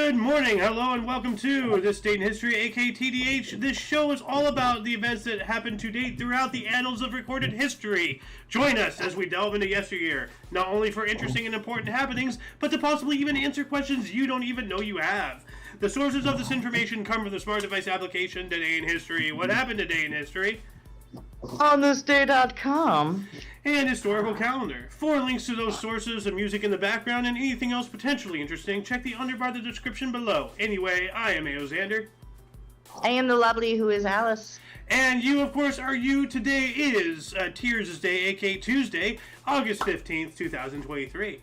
Good morning, hello, and welcome to This Date in History, aka TDH. This show is all about the events that happened to date throughout the annals of recorded history. Join us as we delve into yesteryear, not only for interesting and important happenings, but to possibly even answer questions you don't even know you have. The sources of this information come from the smart device application Today in History. What happened today in history? On thisday.com And historical calendar. For links to those sources and music in the background and anything else potentially interesting, check the underbar of the description below. Anyway, I am Xander. I am the lovely who is Alice. And you, of course, are you. Today is Tears' Day, aka Tuesday, August 15th, 2023.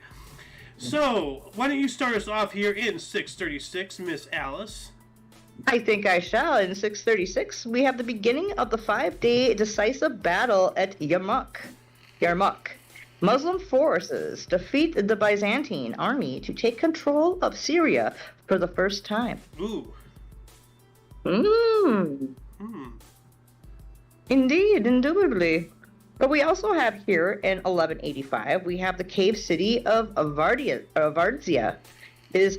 So, why don't you start us off here in 636, Miss Alice? I think I shall. In 636, we have the beginning of the 5-day decisive battle at Yarmouk. Muslim forces defeat the Byzantine army to take control of Syria for the first time. Ooh. Indeed, indubitably. But we also have here in 1185, we have the cave city of Vardzia. Is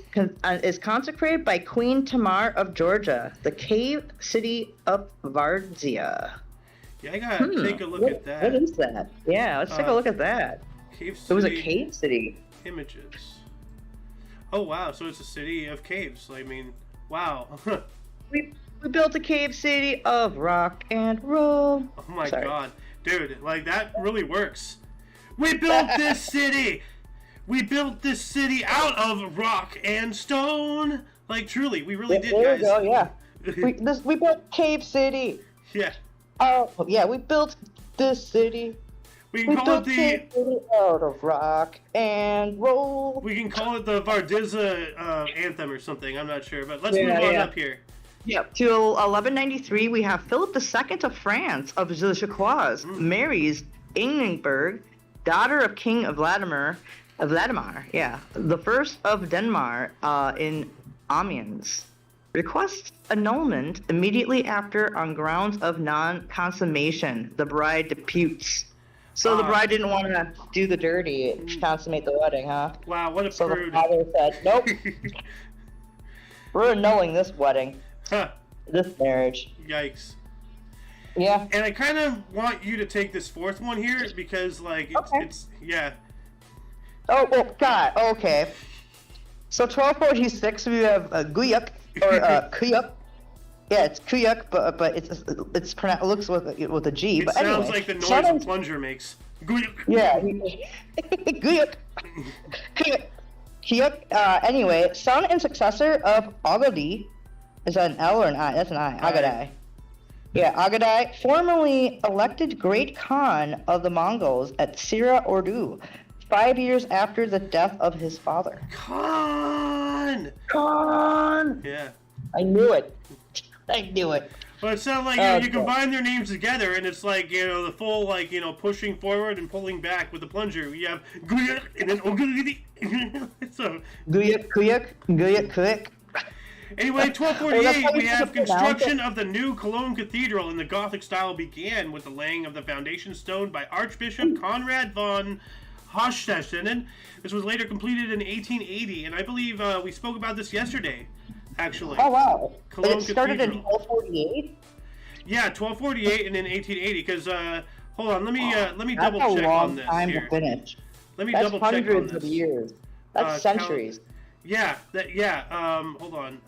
consecrated by Queen Tamar of Georgia, the cave city of Vardzia. Yeah, I gotta take a look at that. What is that? Yeah, let's take a look at that. Cave city. It was a cave city. Images. Oh wow, so it's a city of caves. I mean, wow. we built a cave city of rock and roll. Oh my god. Dude, like that really works. We built this city! We built this city out of rock and stone. Like truly, we really did, there guys. There we go, yeah. we built Cave City. Yeah. Oh, yeah, we built this city. We can call it the Cave City out of rock and roll. We can call it the Vardzia anthem or something. I'm not sure, but let's move on up here. Yep. To 1193, we have Philip II of France of the Chacois marries Ingeborg, daughter of King of Vladimir, the first of Denmark in Amiens. Requests annulment immediately after on grounds of non-consummation. The bride disputes. So the bride didn't want to do the dirty, consummate the wedding, huh? Wow, what a So prude. the father said, nope, we're annulling this wedding, this marriage. Yikes. Yeah. And I kind of want you to take this fourth one here because, like, it's yeah. Oh, well, God, okay. So 1246, we have Guyuk, or Kuyuk. Yeah, it's Kuyuk, but it's pronounced, it looks with a G. It but sounds anyway, like the noise a plunger makes. Guyuk. Yeah. Guyuk. Kuyuk. Anyway, son and successor of Agadi. Is that an L or an I? That's an I. Agadai. Yeah, Agadai, formerly elected Great Khan of the Mongols at Sira Ordu. 5 years after the death of his father. Khan! Yeah. I knew it. Well, it sounds like you combine their names together, and it's like, the full, like, pushing forward and pulling back with the plunger. You have Guyuk and then Ogugidi. So Guyuk. Anyway, 1248, we have construction of the new Cologne Cathedral in the Gothic style began with the laying of the foundation stone by Archbishop Conrad von Hochstetten. This was later completed in 1880, and I believe we spoke about this yesterday, actually. Oh, wow. Cologne It started Cathedral. in 1248? Yeah, 1248 and then 1880, because, hold on, let me double check on this. That's a long time to finish. Let me That's double check on this. hundreds of years. That's centuries. Hold on.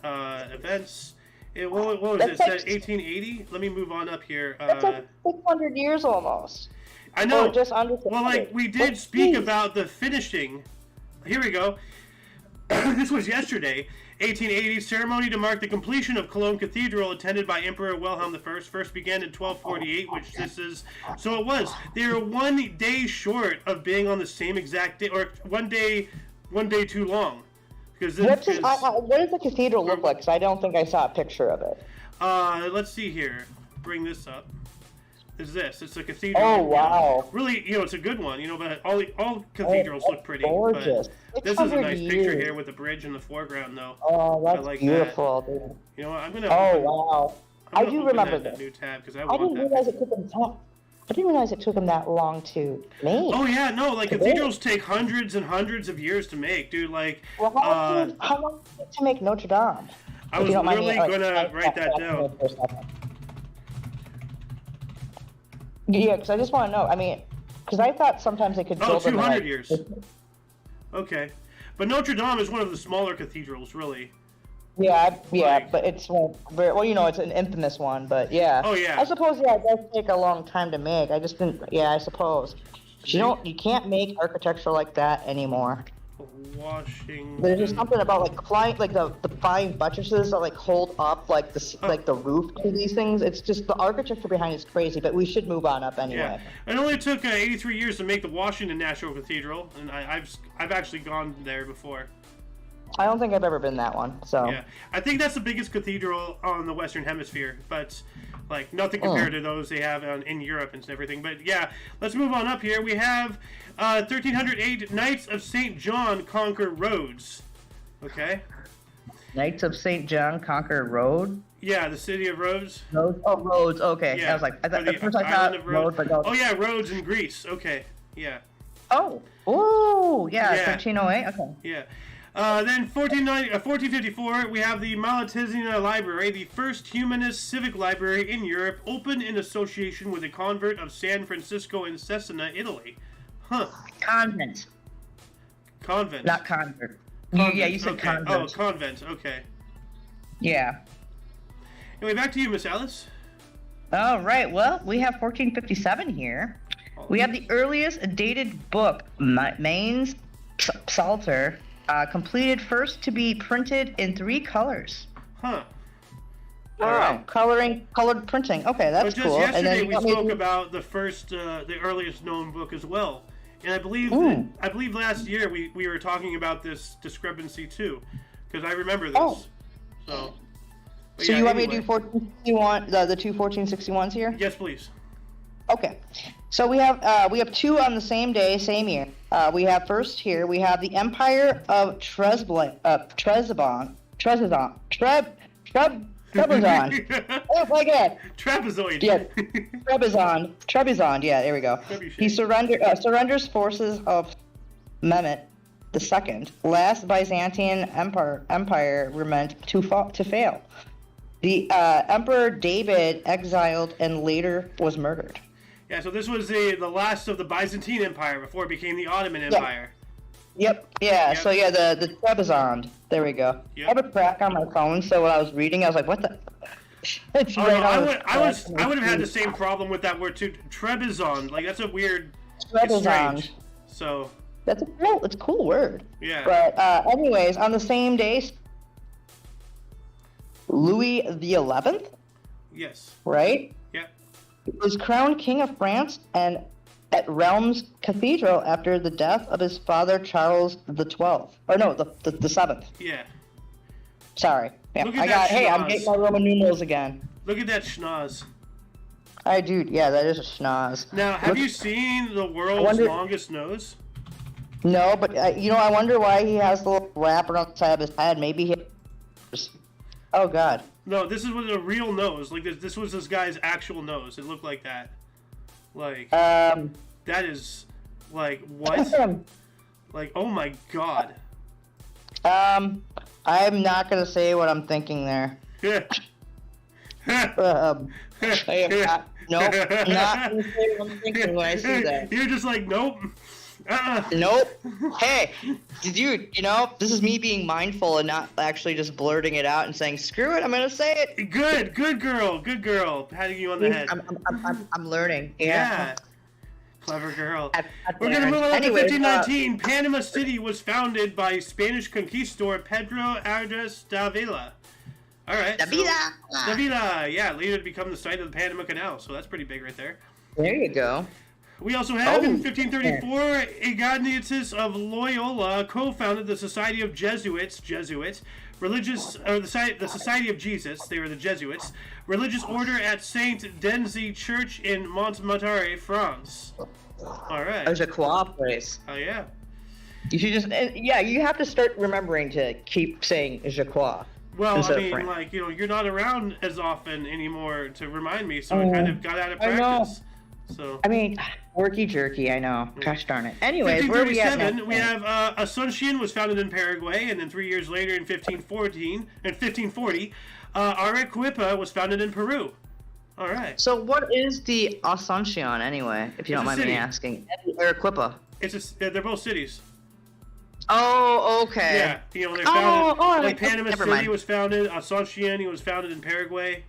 Events. What was it? It said 1880? Let me move on up here. That's like 600 years almost. I know. Or just under 600. Well, like, we did speak about the finishing. Here we go. This was yesterday. 1880 ceremony to mark the completion of Cologne Cathedral, attended by Emperor Wilhelm I, first began in 1248, which this is. So it was. They were 1 day short of being on the same exact day, or one day too long. What does the cathedral look like? Because I don't think I saw a picture of it. Let's see here. Bring this up. Is this? It's a cathedral. Oh wow! Really, it's a good one. But all cathedrals look pretty. Gorgeous. But this is a nice picture here with the bridge in the foreground, though. Oh, that's like beautiful, that. dude. You know what? I'm gonna. Oh wow! I do remember that this. New tab because I didn't realize it took them I didn't realize it took them that long to make. Oh yeah, no, like cathedrals take hundreds and hundreds of years to make, dude. Like, Well, how long did it to make Notre Dame? I was literally gonna write that down. Yeah, because I just want to know. I mean, because I thought sometimes they could build them in 200 years. Okay, but Notre Dame is one of the smaller cathedrals, really. Yeah, Like, but it's well, you know, it's an infamous one, but yeah. Oh yeah. I suppose it does take a long time to make. I just didn't. Yeah, I suppose. But you can't make architecture like that anymore. Washington. There's just something about like the fine buttresses that like hold up like the roof to these things. It's just the architecture behind it's crazy. But we should move on up anyway. Yeah, it only took 83 years to make the Washington National Cathedral, and I've actually gone there before. I don't think I've ever been that one. So yeah, I think that's the biggest cathedral on the Western Hemisphere, but like nothing compared to those they have in Europe and everything. But yeah, let's move on up here. We have 1308 Knights of St. John conquer Rhodes. Okay. Knights of St. John conquer Rhodes. Yeah, the city of Rhodes. Rhodes. Oh, Rhodes. Okay. Yeah. I was like, at first I thought Rhodes. Oh yeah, Rhodes in Greece. Okay. Yeah. Oh. Ooh. Yeah. 1308. Okay. Yeah. Then 1454, we have the Malatesina Library, the first humanist civic library in Europe, opened in association with a convert of San Francisco in Cesena, Italy. Huh. Convent. Not convert. Convent. Yeah, you said okay. convent. Oh, convent. Okay. Yeah. Anyway, back to you, Miss Alice. All right. Well, we have 1457 here. We have the earliest dated book, Mainz Psalter, completed first to be printed in 3 colors. Huh. Wow. Colored printing. Okay, that's just cool. Yesterday And then we spoke about the first, the earliest known book as well. And I believe last year we were talking about this discrepancy too, because I remember this. Oh. So you want me to do 1461, the two 1461s here? Yes, please. Okay. So we have 2 on the same day, same year. We have first here, we have the Empire of Trebizond. Oh my God. Trapezoid. Yeah. Trebizond. Yeah, there we go. He surrenders forces of Mehmet II, last Byzantine empire were meant to fail. The Emperor David exiled and later was murdered. Yeah, so this was the last of the Byzantine Empire before it became the Ottoman Empire. Yep. Yeah. Yep. So yeah, the Trebizond. There we go. Yep. I have a crack on my phone, so when I was reading, I was like, "What the?" It's I would have had the same problem with that word too. Trebizond, like that's a weird. Trebizond. So. It's a cool word. Yeah. But anyways, on the same day, Louis XI. Yes. Right. Yep. Was crowned King of France and at Reims Cathedral after the death of his father Charles the 12th. Or no, the 7th. Yeah. Sorry. Yeah. I'm getting my Roman numerals again. Look at that schnoz. I do. Yeah, that is a schnoz. Now, have you seen the world's longest nose? No, but I wonder why he has the little wrapper on the side of his head. Maybe he. Oh God. No, this was a real nose. Like this was this guy's actual nose. It looked like that. Like. That is, like what? Like, oh my God. I'm not gonna say what I'm thinking there. I am not. Nope. I'm not gonna say what I'm thinking when I see that. You're just like, nope. Nope. Hey, dude, this is me being mindful and not actually just blurting it out and saying, screw it, I'm going to say it. Good girl. Patting you on the head. I'm learning. Yeah. Clever girl. We're going to move on to 1519. Panama City was founded by Spanish conquistador Pedro Ardas Davila. All right. Davila. Yeah, later to become the site of the Panama Canal. So that's pretty big right there. There you go. We also have, in 1534, Ignatius of Loyola co-founded the Society of Jesuits, the Society of Jesus, they were the Jesuits, religious order at Saint Denis Church in Montmartre, France. All right. There's a co-op place. Oh, yeah. You should just, you have to start remembering to keep saying Je crois. Well, I mean, you're not around as often anymore to remind me, so I kind of got out of practice. So. I mean, worky jerky, I know. Gosh darn it. Anyways, where are we at now? We have Asuncion was founded in Paraguay, and then 3 years later in 1540, Arequipa was founded in Peru. All right. So what is the Asuncion anyway, if you don't mind me asking? Arequipa. They're both cities. Oh, okay. Yeah, they're founded. Like Panama City was founded. Asuncion was founded in Paraguay.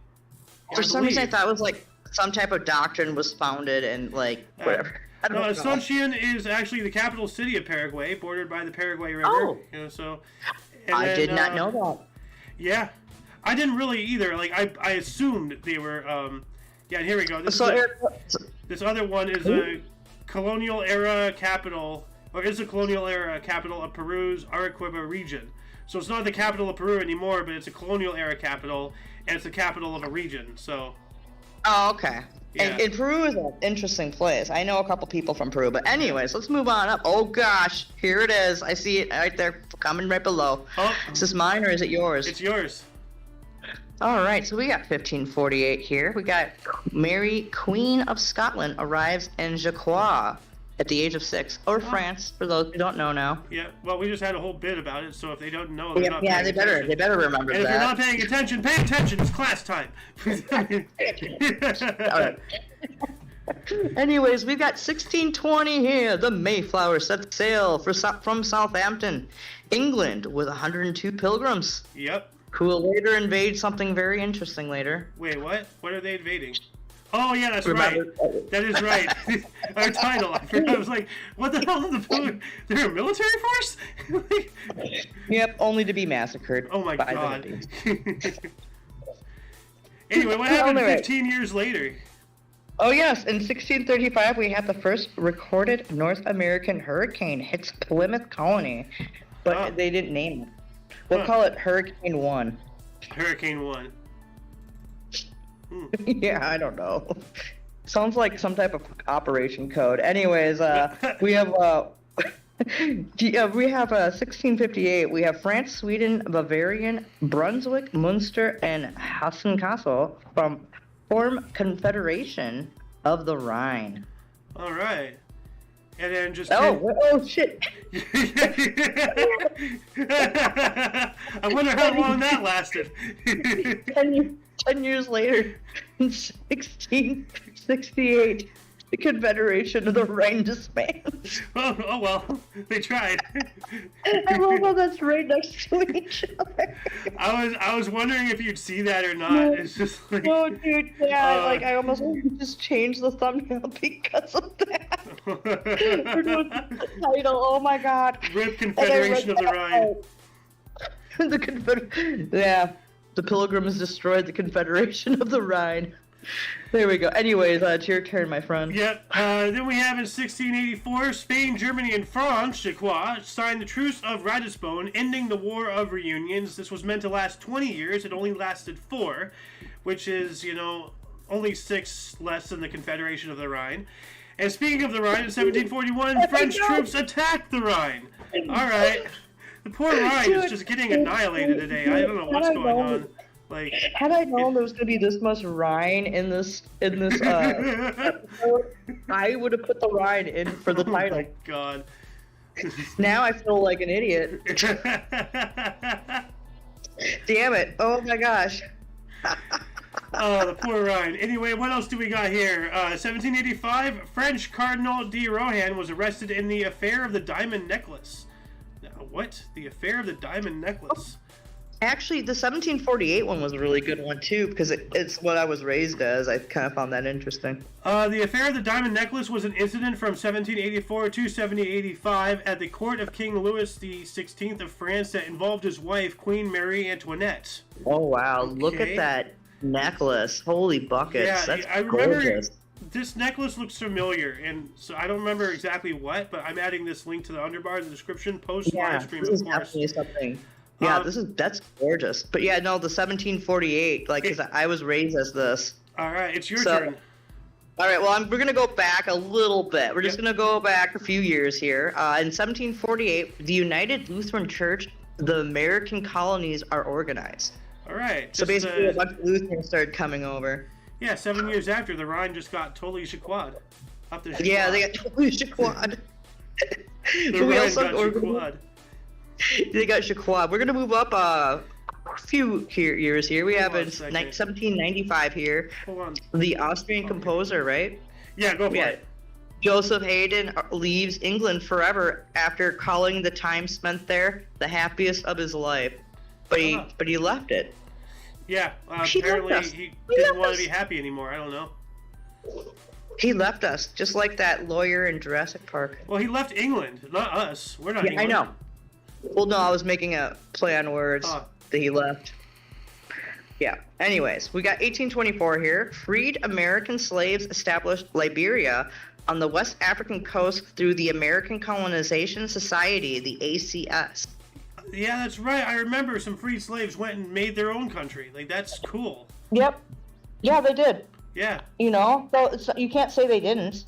For some reason, I thought it was like some type of doctrine was founded and like whatever. I don't know. Asuncion is actually the capital city of Paraguay, bordered by the Paraguay River. Oh. I did not know that. Yeah, I didn't really either. Like I assumed they were. Yeah, here we go. This other one is a colonial era capital. Or is the colonial era capital of Peru's Arequipa region. So it's not the capital of Peru anymore, but it's a colonial era capital, and it's the capital of a region. So. Oh, okay. Yeah. And Peru is an interesting place. I know a couple people from Peru, but anyways, let's move on up. Oh gosh, here it is. I see it right there, coming right below. Oh. Is this mine or is it yours? It's yours. All right, so we got 1548 here. We got Mary, Queen of Scotland, arrives in Jacques at the age of 6, or France, for those who don't know now. Yeah, well, we just had a whole bit about it, so if they don't know, they're not paying attention. They better remember and that. And if you're not paying attention, pay attention. It's class time. Anyways, we've got 1620 here. The Mayflower set sail from Southampton, England, with 102 pilgrims. Yep. Who will later invade something very interesting later. Wait, what? What are they invading? Oh, yeah, that's right. That is right. Our title. I forgot. I was like, what the hell is they're a military force? Yep, only to be massacred. Oh, my God. Anyway, what happened 15 years later? Oh, yes. In 1635, we had the first recorded North American hurricane hits Plymouth Colony, but they didn't name it. We'll call it Hurricane 1. Hurricane 1. Yeah, I don't know. Sounds like some type of operation code. Anyways, we have 1658. We have France, Sweden, Bavarian, Brunswick, Munster, and Hessen-Kassel form Confederation of the Rhine. All right. And then just oh shit. I wonder how long that lasted. 10 years later, in 1668, the Confederation of the Rhine disbands. Oh well, they tried. I love how that's right next to each other. I was wondering if you'd see that or not. It's just like, no, dude, yeah, I almost just changed the thumbnail because of that. The title, oh my God. Rip Confederation of the Rhine. Yeah. The Pilgrims destroyed the Confederation of the Rhine. There we go. Anyways, it's your turn, my friend. Yep. Then we have in 1684, Spain, Germany, and France, Jacques, signed the Truce of Ratisbon, ending the War of Reunions. This was meant to last 20 years. It only lasted 4, which is, only 6 less than the Confederation of the Rhine. And speaking of the Rhine, in 1741, French troops attacked the Rhine. All right. The poor Rhine is just getting annihilated today. I don't know what's going on. Like, had I known there was gonna be this much Rhine in this episode, I would have put the Rhine in for the title. Oh my God. Now I feel like an idiot. Damn it! Oh my gosh. Oh, the poor Rhine. Anyway, what else do we got here? 1785, French Cardinal de Rohan was arrested in the affair of the diamond necklace. What? The affair of the diamond necklace? Actually, the 1748 one was a really good one, too, because it's what I was raised as. I kind of found that interesting. The affair of the diamond necklace was an incident from 1784 to 1785 at the court of King Louis XVI of France that involved his wife, Queen Marie Antoinette. Oh, wow. Okay. Look at that necklace. Holy buckets. Yeah, that's I remember gorgeous. This necklace looks familiar, and so I don't remember exactly what, but I'm adding this link to the underbar in the description, post live stream, of course. Definitely something. Yeah, that's gorgeous. But yeah, no, the 1748, like, because I was raised as this. All right, it's your turn. All right, well, we're going to go back a little bit. We're just going to go back a few years here. In 1748, the United Lutheran Church, the American colonies are organized. All right. So basically, a bunch of Lutherans started coming over. Yeah, 7 years after, the Rhine just got totally Chiquad. Up the Chiquad. Yeah, they got totally Chiquad. The Rhine got Chiquad. They got Chiquad. We're gonna move up a few years here. We have in 1795 here. Hold on. The Austrian composer, right? Yeah, go for it. Joseph Haydn leaves England forever after calling the time spent there the happiest of his life. But he left it. Yeah, apparently he didn't want to be happy anymore. I don't know. He left us, just like that lawyer in Jurassic Park. Well, he left England, not us. We're not England. I know. Well, no, I was making a play on words that he left. Yeah. Anyways, we got 1824 here. Freed American slaves established Liberia on the West African coast through the American Colonization Society, the ACS. Yeah, that's right. I remember some freed slaves went and made their own country. Like, that's cool. Yep. Yeah, they did. Yeah. You know, so you can't say they didn't.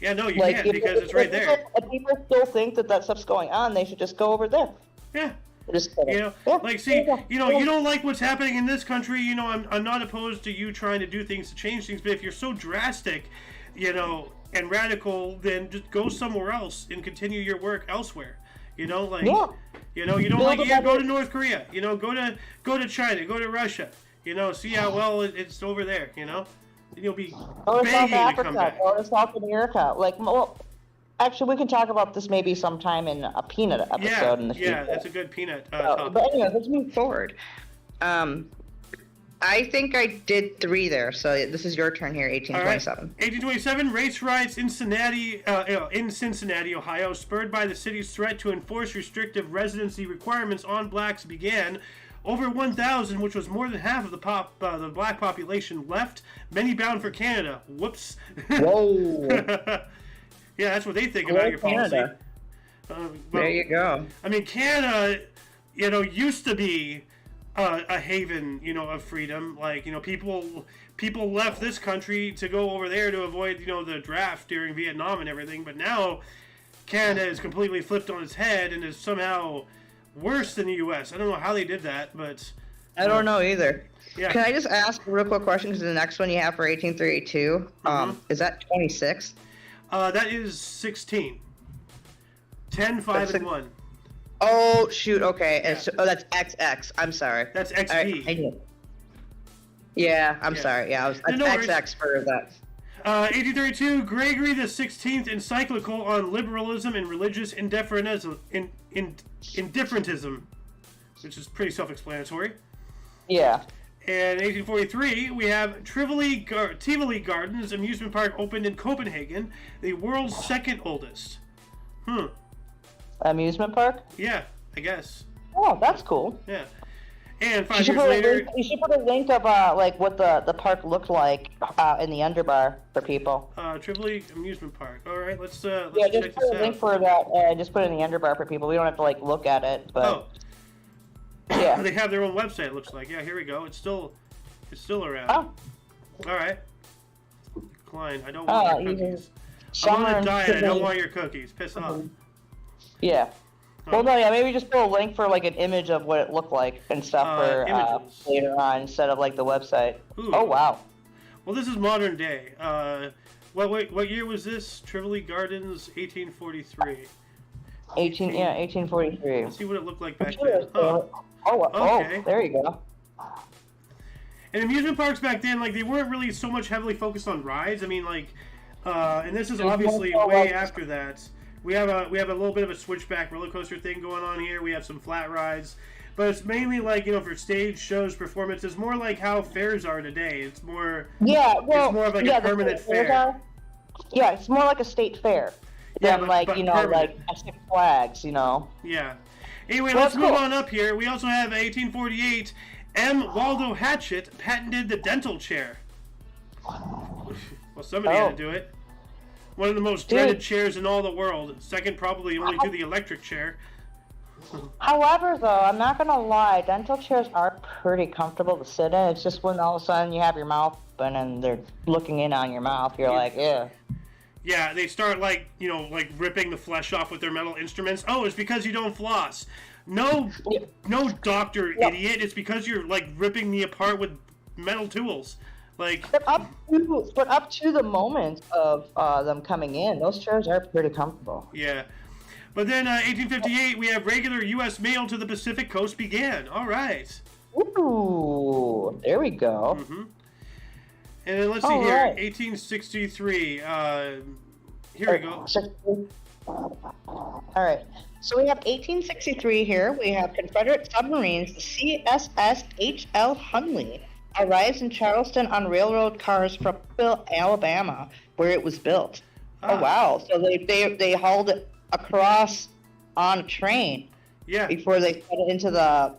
Yeah, no, you can't because it's right there. If people still think that stuff's going on, they should just go over there. Yeah. Just like, see, you don't like what's happening in this country. You know, I'm not opposed to you trying to do things to change things, but if you're so drastic, and radical, then just go somewhere else and continue your work elsewhere. You know, like, you don't like it, go to North Korea. You know, go to China, go to Russia. You know, see how well it's over there. You know, and you'll be begging to come back. Or South America. Like, well, actually, we can talk about this maybe sometime in a peanut episode in the future. Yeah, that's a good peanut topic. But anyway, let's move forward. I think I did 3 there, so this is your turn here, 1827. Right. 1827, race riots in Cincinnati, Ohio, spurred by the city's threat to enforce restrictive residency requirements on blacks, began. Over 1,000, which was more than half of the black population, left, many bound for Canada. Whoops. Whoa. Yeah, that's what they think about your policy. There you go. I mean, Canada, used to be a haven, of freedom. Like, people left this country to go over there to avoid, the draft during Vietnam and everything. But now Canada is completely flipped on its head and is somehow worse than the U.S. I don't know how they did that, but I don't know either. Yeah. Can I just ask a real quick question? Because the next one you have for 1832, is that 26? That is 16. 10, 5, and 1. Oh, shoot, okay. Yeah. That's XX. I'm sorry. That's XP. I knew. Yeah, I'm sorry. Yeah, that's XX for that. 1832, Gregory the 16th encyclical on liberalism and religious indifferentism, which is pretty self-explanatory. Yeah. And 1843, we have Tivoli Gardens amusement park opened in Copenhagen, the world's second oldest. Amusement park? Yeah, I guess. Oh, that's cool. Yeah. And 5 years later... You should put a link of what the park looked like in the underbar for people. Tivoli Amusement Park. All right, let's just check this out. Put a link for that. Just put it in the underbar for people. We don't have to look at it, but... Oh. Yeah. They have their own website, it looks like. Yeah, here we go. It's still around. Oh. All right. Klein, I don't want your cookies. I'm on a diet. I don't want your cookies. Piss off. Yeah. Well, no, yeah, maybe just put a link for an image of what it looked like and stuff for later on instead of the website. Ooh. Oh, wow. Well, this is modern day. What year was this? Tivoli Gardens, 1843. 1843. Let's see what it looked like back then. Okay. Oh, there you go. And amusement parks back then, they weren't really so much heavily focused on rides. I mean, and this is obviously way after that. We have a little bit of a switchback roller coaster thing going on here. We have some flat rides, but it's mainly for stage shows, performances, more like how fairs are today. It's more it's more of a permanent fair. Yeah, it's more like a state fair than a Six Flags, Yeah. Anyway, let's move on up here. We also have 1848. M. Waldo Hatchett patented the dental chair. Well, somebody had to do it. One of the most dreaded chairs in all the world. Second, probably only to the electric chair. However, though, I'm not going to lie, dental chairs are pretty comfortable to sit in. It's just when all of a sudden you have your mouth open and they're looking in on your mouth, you're like, yeah. Yeah, they start ripping the flesh off with their metal instruments. Oh, it's because you don't floss. No, doctor, idiot. It's because you're ripping me apart with metal tools. Like, But up to the moment of them coming in, those chairs are pretty comfortable. yeah. But then 1858, we have regular U.S. mail to the Pacific coast began. All right. Ooh, there we go. Mm-hmm. And then let's see here, 1863. Here we go. All right. So we have 1863 here. We have Confederate submarines, the CSS H.L. Hunley, arrives in Charleston on railroad cars from Alabama, where it was built. Oh wow! So they hauled it across on a train. Yeah. Before they put it into the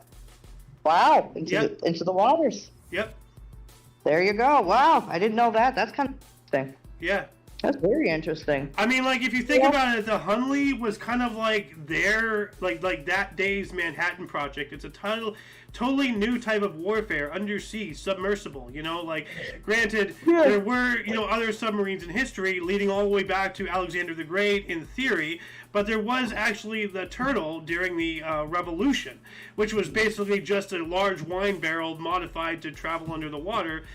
into the waters. Yep. There you go. Wow, I didn't know that. That's kind of interesting. Yeah. That's very interesting. I mean, like, if you think about it, the Hunley was kind of like their, like that day's Manhattan Project. It's a totally new type of warfare, undersea, submersible, you know? Like, granted, there were, you know, other submarines in history leading all the way back to Alexander the Great in theory, but there was actually the Turtle during the Revolution, which was basically just a large wine barrel modified to travel under the water.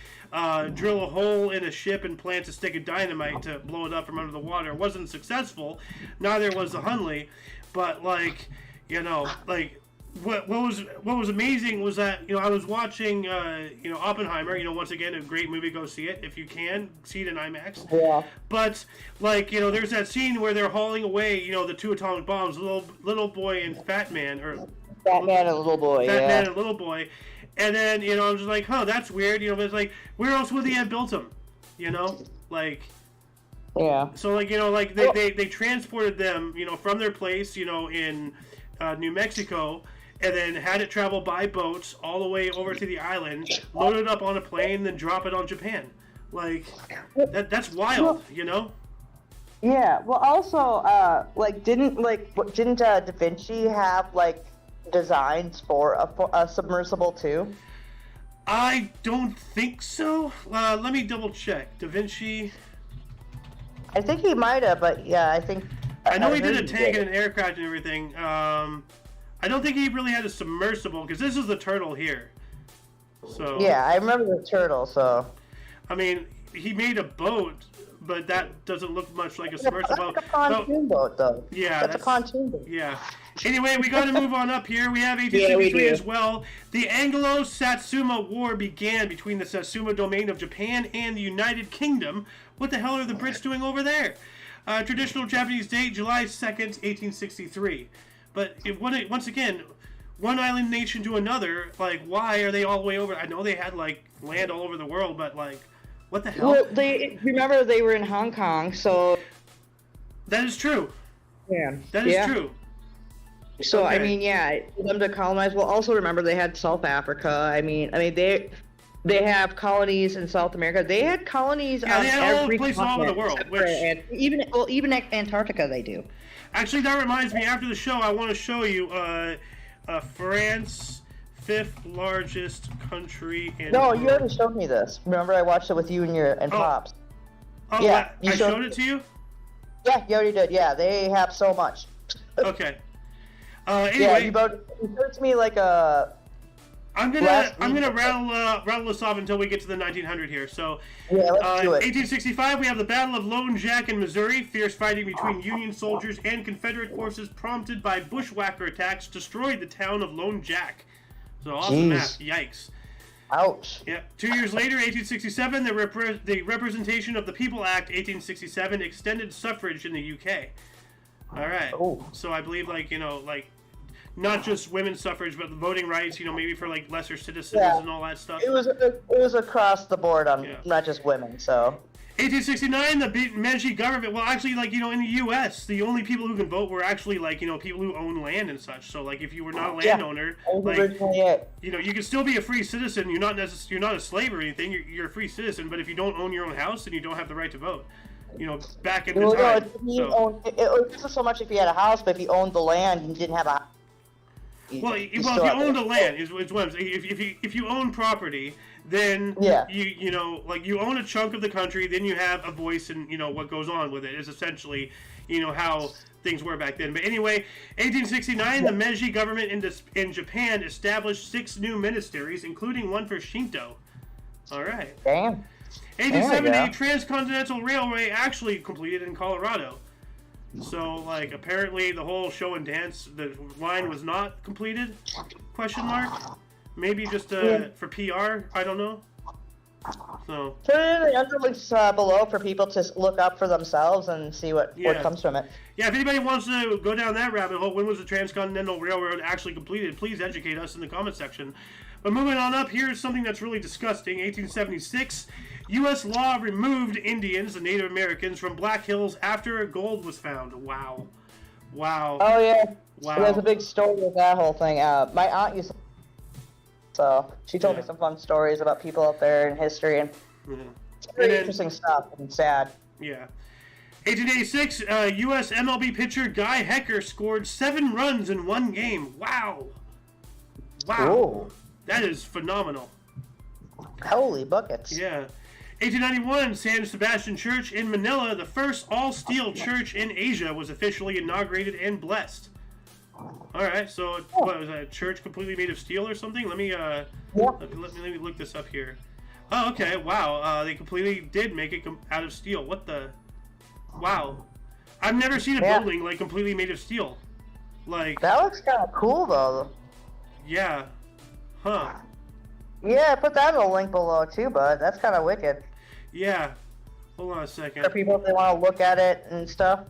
Drill a hole in a ship and plant a stick of dynamite to blow it up from under the water. It wasn't successful. Neither was the Hunley. But, like, you know, like, what was amazing was that, you know, I was watching, you know, Oppenheimer. You know, once again, a great movie. Go see it if you can. See it in IMAX. Yeah. But, like, you know, there's that scene where they're hauling away, you know, the two atomic bombs, little boy and Fat Man, or Fat Man and Little Boy. Fat Man and Little Boy. And then, you know, I was just like, huh, that's weird. You know, but it's like, where else would they have built them? You know? Like... Yeah. So, like, you know, like, they transported them, you know, from their place, you know, in New Mexico, and then had it travel by boats all the way over to the island, load it up on a plane, then drop it on Japan. Like, that's wild, you know? Yeah. Well, also, like, didn't Da Vinci have, like, designs for a submersible too? I don't think so. Let me double check. Da Vinci. I think he might have, but yeah, I think. I know he did a tank and an aircraft and everything. I don't think he really had a submersible because this is the Turtle here. So. Yeah, I remember the Turtle. So. I mean, he made a boat, but that doesn't look much like a submersible. That's like a pontoon boat, though. Yeah, that's a pontoon boat. Yeah. Anyway, we got to move on up here. We have 1863 as well. The Anglo-Satsuma War began between the Satsuma domain of Japan and the United Kingdom. What the hell are the Brits doing over there? Traditional Japanese date, July 2nd, 1863. But once again, one island nation to another, like, why are they all the way over? I know they had, like, land all over the world, but, like, what the hell? Well, remember they were in Hong Kong, so... That is true. Yeah. That is true. So, okay. I mean, yeah, for them to colonize. Well, also remember they had South Africa. I mean, they have colonies in South America. They had colonies on every place all over the world. And even Antarctica they do. Actually, that reminds me. After the show, I want to show you France, 5th largest country in. No, you already showed me this. Remember, I watched it with you and Pops. Oh, yeah, I showed it to you. Yeah, you already did. Yeah, they have so much. Okay. Anyway, yeah, you showed it to me like a. I'm gonna rattle this off until we get to the 1900 here. So, yeah, let's do it. 1865, we have the Battle of Lone Jack in Missouri. Fierce fighting between Union soldiers and Confederate forces, prompted by bushwhacker attacks, destroyed the town of Lone Jack. So off the map. Yikes. Ouch. Yeah. 2 years later, 1867, the Representation of the People Act, 1867, extended suffrage in the UK. All right. Oh. So I believe, not just women's suffrage, but voting rights. Maybe for lesser citizens and all that stuff. It was across the board on not just women. So. 1869, the Meiji government. Well, actually, in the U.S., the only people who can vote were actually people who own land and such. So if you were not a landowner, you can still be a free citizen. You're not a slave or anything. You're a free citizen. But if you don't own your own house, then you don't have the right to vote. Back in the time. It wasn't so much if you had a house, but if you owned the land and didn't have a. If you own the land, is what I'm saying. If you own property, then you own a chunk of the country. Then you have a voice in what goes on with it. Is essentially how things were back then. But anyway, 1869, the Meiji government in Japan established 6 new monasteries, including one for Shinto. All right. Damn. 1878 Transcontinental Railway actually completed in Colorado. So, like, apparently the whole show and dance, the line was not completed? Question mark? Maybe just for PR? I don't know. So put it in the underlinks below for people to look up for themselves and see what comes from it. Yeah, if anybody wants to go down that rabbit hole, when was the Transcontinental Railroad actually completed? Please educate us in the comment section. But moving on up, here's something that's really disgusting. 1876, U.S. law removed Indians, the Native Americans, from Black Hills after gold was found. Wow. Wow. Oh, yeah. Wow. There's a big story with that whole thing. My aunt used to... So she told me some fun stories about people up there in history, and it's very interesting stuff and sad. Yeah. 1886, U.S. MLB pitcher Guy Hecker scored 7 runs in one game. Wow. Wow. Ooh. That is phenomenal. Holy buckets. Yeah. 1891, San Sebastian Church in Manila, the first all-steel church in Asia, was officially inaugurated and blessed. All right, so what was that? A church completely made of steel or something? Let me let me look this up here. Oh, okay. Wow, they completely did make it out of steel. What the? Wow, I've never seen a building like completely made of steel. Like that looks kind of cool though. Yeah. Huh. Yeah, put that in the link below too, bud. That's kind of wicked. Yeah. Hold on a second. For people if they want to look at it and stuff.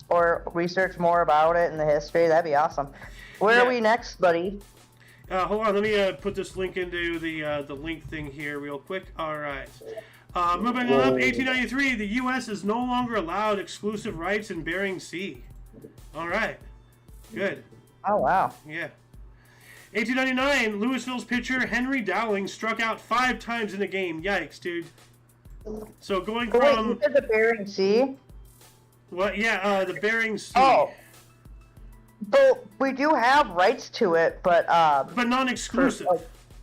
Or research more about it and the history, that'd be awesome. Where are we next, buddy? Hold on, let me put this link into the link thing here real quick. All right. Moving on up, 1893, the U.S. is no longer allowed exclusive rights in Bering Sea. All right. Good. Oh, wow. Yeah. 1899, Louisville's pitcher Henry Dowling struck out 5 times in a game. Yikes, dude. So going from... Wait, you said the Bering Sea? What? Yeah, the Bering Sea. Oh. But we do have rights to it, but non-exclusive.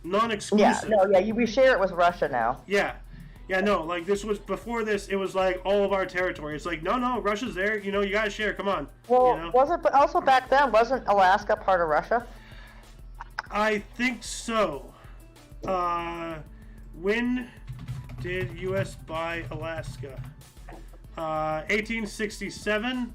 Non-exclusive. We share it with Russia now. Yeah. Yeah, no, like this was before this, it was like all of our territory. It's like, no, Russia's there, you gotta share, come on. Well, wasn't also back then, wasn't Alaska part of Russia? I think so. When did U.S. buy Alaska? 1867.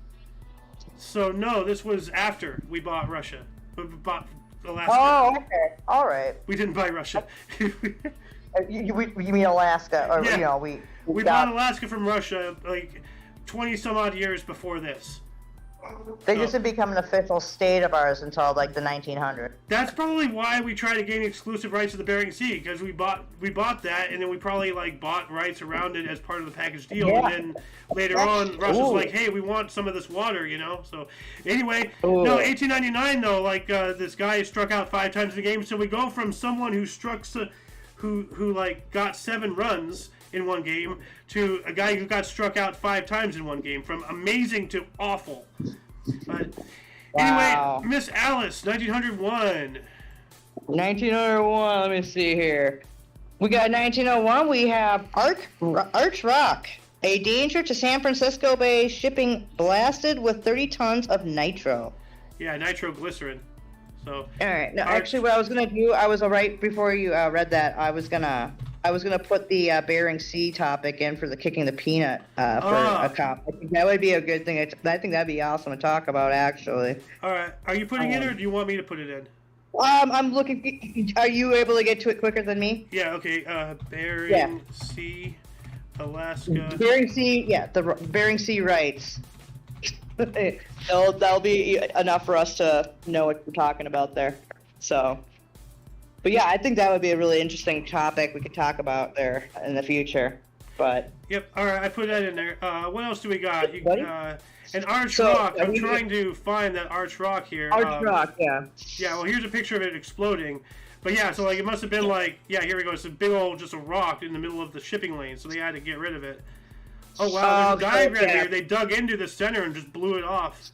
So no, this was after we bought Russia. We bought Alaska. Oh, okay. All right. We didn't buy Russia. You mean Alaska? Or, yeah. We bought Alaska from Russia like 20 some odd years before this. They just didn't become an official state of ours until like the 1900s. That's probably why we try to gain exclusive rights to the Bering Sea, because we bought that, and then we probably like bought rights around it as part of the package deal, and then later on Russia's like, hey, we want some of this water, So anyway, no, 1899 though, like this guy struck out 5 times in the game, so we go from someone who who like got 7 runs in one game to a guy who got struck out 5 times in one game, from amazing to awful. But anyway, Miss Alice, 1901. 1901, let me see here. We got 1901, we have Arch Rock, a danger to San Francisco Bay, shipping blasted with 30 tons of nitro. Yeah, nitroglycerin. So. All right. No, actually, what I was gonna do, I was right before you read that. I was gonna put the Bering Sea topic in for the kicking the peanut for a cop. I think that would be a good thing. I think that'd be awesome to talk about, actually. All right. Are you putting it, or do you want me to put it in? I'm looking. Are you able to get to it quicker than me? Yeah. Okay. Bering Sea, Alaska. Bering Sea. Yeah, the Bering Sea rights. That'll be enough for us to know what we're talking about there. So. But yeah, I think that would be a really interesting topic we could talk about there in the future. But yep, all right, I put that in there. What else do we got? An Arch Rock. I'm trying to find that Arch Rock here. Arch Rock, yeah. Yeah, well, here's a picture of it exploding. But yeah, so like it must have been like, yeah, here we go. It's a big old just a rock in the middle of the shipping lane, so they had to get rid of it. Oh wow, there's a diagram here. They dug into the center and just blew it off.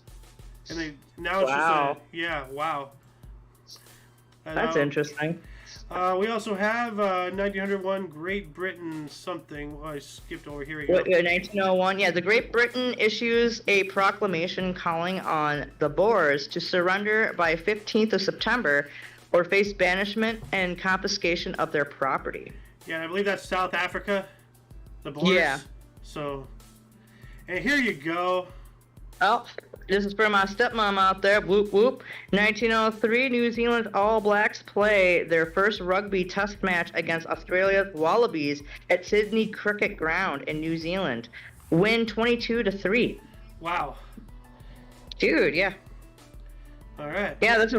And now it's just wow. That's interesting. We also have 1901 Great Britain something. Oh, I skipped over. Here we go. 1901. Yeah, the Great Britain issues a proclamation calling on the Boers to surrender by 15th of September or face banishment and confiscation of their property. Yeah, I believe that's South Africa. The Boers. Yeah. So, and here you go. Oh, this is for my stepmom out there. Whoop whoop. 1903, New Zealand All Blacks play their first rugby test match against Australia's Wallabies at Sydney Cricket Ground in New Zealand. Win 22-3. Wow. Dude, yeah. All right. Yeah, that's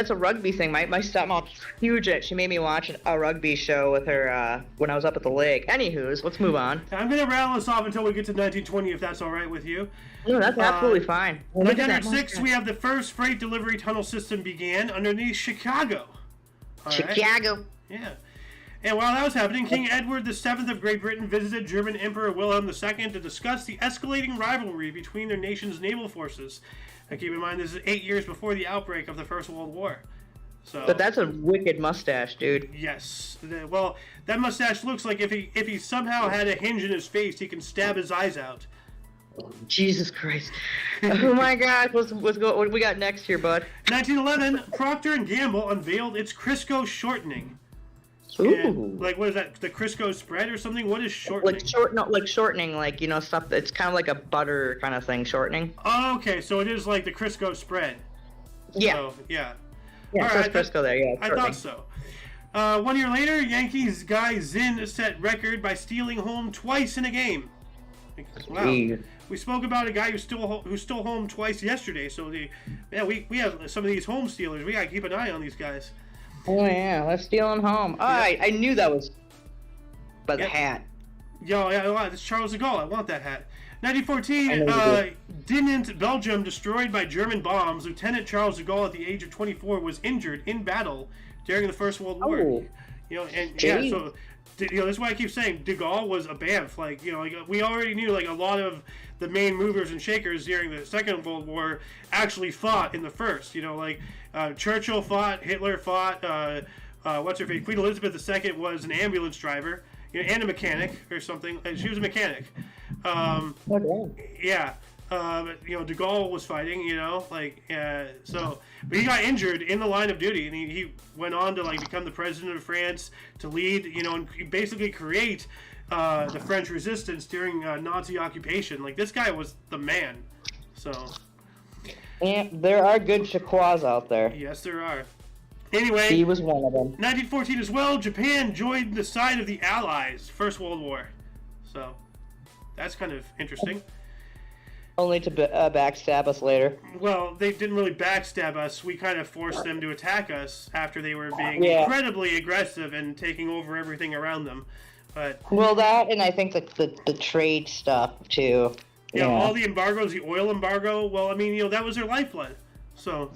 a rugby thing. My stepmom's huge at it. She made me watch a rugby show with her when I was up at the lake. Anywho's, let's move on. I'm going to rattle this off until we get to 1920, if that's all right with you. No, that's absolutely fine. 1906, we have the first freight delivery tunnel system began underneath Chicago. All right. Chicago. Yeah. And while that was happening, King Edward VII of Great Britain visited German Emperor Wilhelm II to discuss the escalating rivalry between their nation's naval forces. And keep in mind, this is 8 years before the outbreak of the First World War. So, But that's a wicked mustache, dude. yes. Well, that mustache looks like if he somehow had a hinge in his face, he can stab his eyes out. Jesus Christ. Oh my God. Let's go. What do we got next here, bud? 1911, Procter & Gamble unveiled its Crisco shortening. Ooh. And, like, what is that? The Crisco spread or something? What is shortening? Like shortening, like, you know, stuff that's kind of like a butter kind of thing, shortening. Oh, okay, so it is like the Crisco spread. Yeah. So, yeah. Yeah, All it says right, Crisco there, yeah. I shortening. thought so. 1 year later, Yankees guy Zinn set record by stealing home twice in a game. Wow. Jeez. We spoke about a guy who stole home twice yesterday. So we have some of these home stealers. We gotta keep an eye on these guys. Oh yeah, let's steal him home. All right, I knew that was by the hat. Yo, yeah, it's Charles de Gaulle. I want that hat. 1914, Dinant, Belgium, destroyed by German bombs. Lieutenant Charles de Gaulle, at the age of 24, was injured in battle during the First World War. Oh. You know, and Gee. yeah, so that's why I keep saying de Gaulle was a Banff. Like, you know, like we already knew like a lot of the main movers and shakers during the Second World War actually fought in the First. You know, like Churchill fought, Hitler fought. What's her face? Queen Elizabeth II was an ambulance driver, you know, and a mechanic or something. She was a mechanic. Yeah. You know, de Gaulle was fighting, you know, like, so, but he got injured in the line of duty, and he went on to, like, become the president of France, to lead, you know, and basically create the French resistance during Nazi occupation. Like, this guy was the man, so. Yeah, there are good Chiquois out there. Yes, there are. Anyway. He was one of them. 1914 as well, Japan joined the side of the Allies, First World War. So, that's kind of interesting. Only to backstab us later. Well, they didn't really backstab us. We kind of forced them to attack us after they were being incredibly aggressive and taking over everything around them. But well, that and I think the trade stuff too. Yeah, all the embargoes, the oil embargo. Well, I mean, you know, that was their lifeblood. So,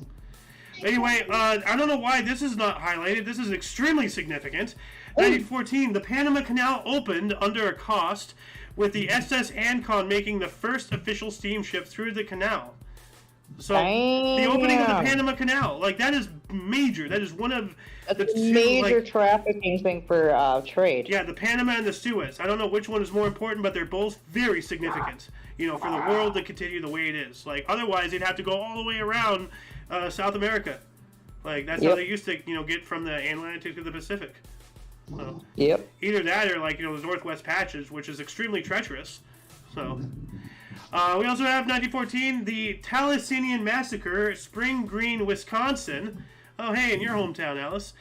anyway, I don't know why this is not highlighted. This is extremely significant. 1914, the Panama Canal opened under a cost, with the SS Ancon making the first official steamship through the canal. So, the opening of the Panama Canal, like, that is major. That is one of the two, major like, trafficking thing for trade. Yeah, the Panama and the Suez. I don't know which one is more important, but they're both very significant, you know, for the world to continue the way it is. Like, otherwise, they'd have to go all the way around South America. Like, that's how they used to, you know, get from the Atlantic to the Pacific. So, either that or, like, you know, the Northwest Passage, which is extremely treacherous. So, we also have 1914, the Taliesin Massacre, Spring Green, Wisconsin. Oh, hey, in your hometown, Alice.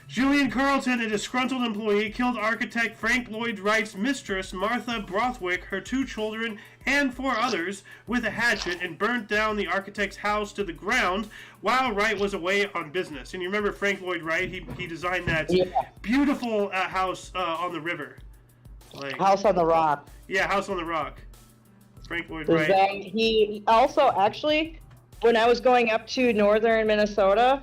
Julian Carlton, a disgruntled employee, killed architect Frank Lloyd Wright's mistress, Martha Brothwick, her 2 children, and 4 others with a hatchet, and burnt down the architect's house to the ground while Wright was away on business. And you remember Frank Lloyd Wright? He designed that beautiful house on the river. Like, House on the Rock. Yeah, House on the Rock. Frank Lloyd Wright. He also, actually, when I was going up to northern Minnesota,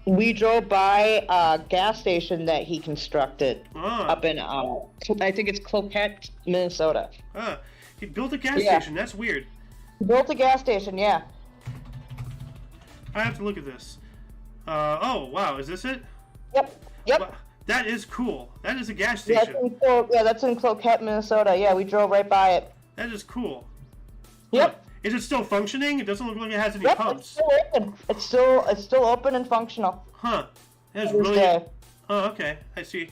we drove by a gas station that he constructed up in, I think it's Cloquet, Minnesota. He built a gas station. That's weird. He built a gas station, yeah. I have to look at this. Oh, wow. Is this it? Yep. Wow, that is cool. That is a gas station. That's in Cloquet, Minnesota. Yeah, we drove right by it. That is cool. Yep. What? Is it still functioning? It doesn't look like it has any pumps. It's still open. It's still open and functional. Huh. That is really... Oh, okay. I see.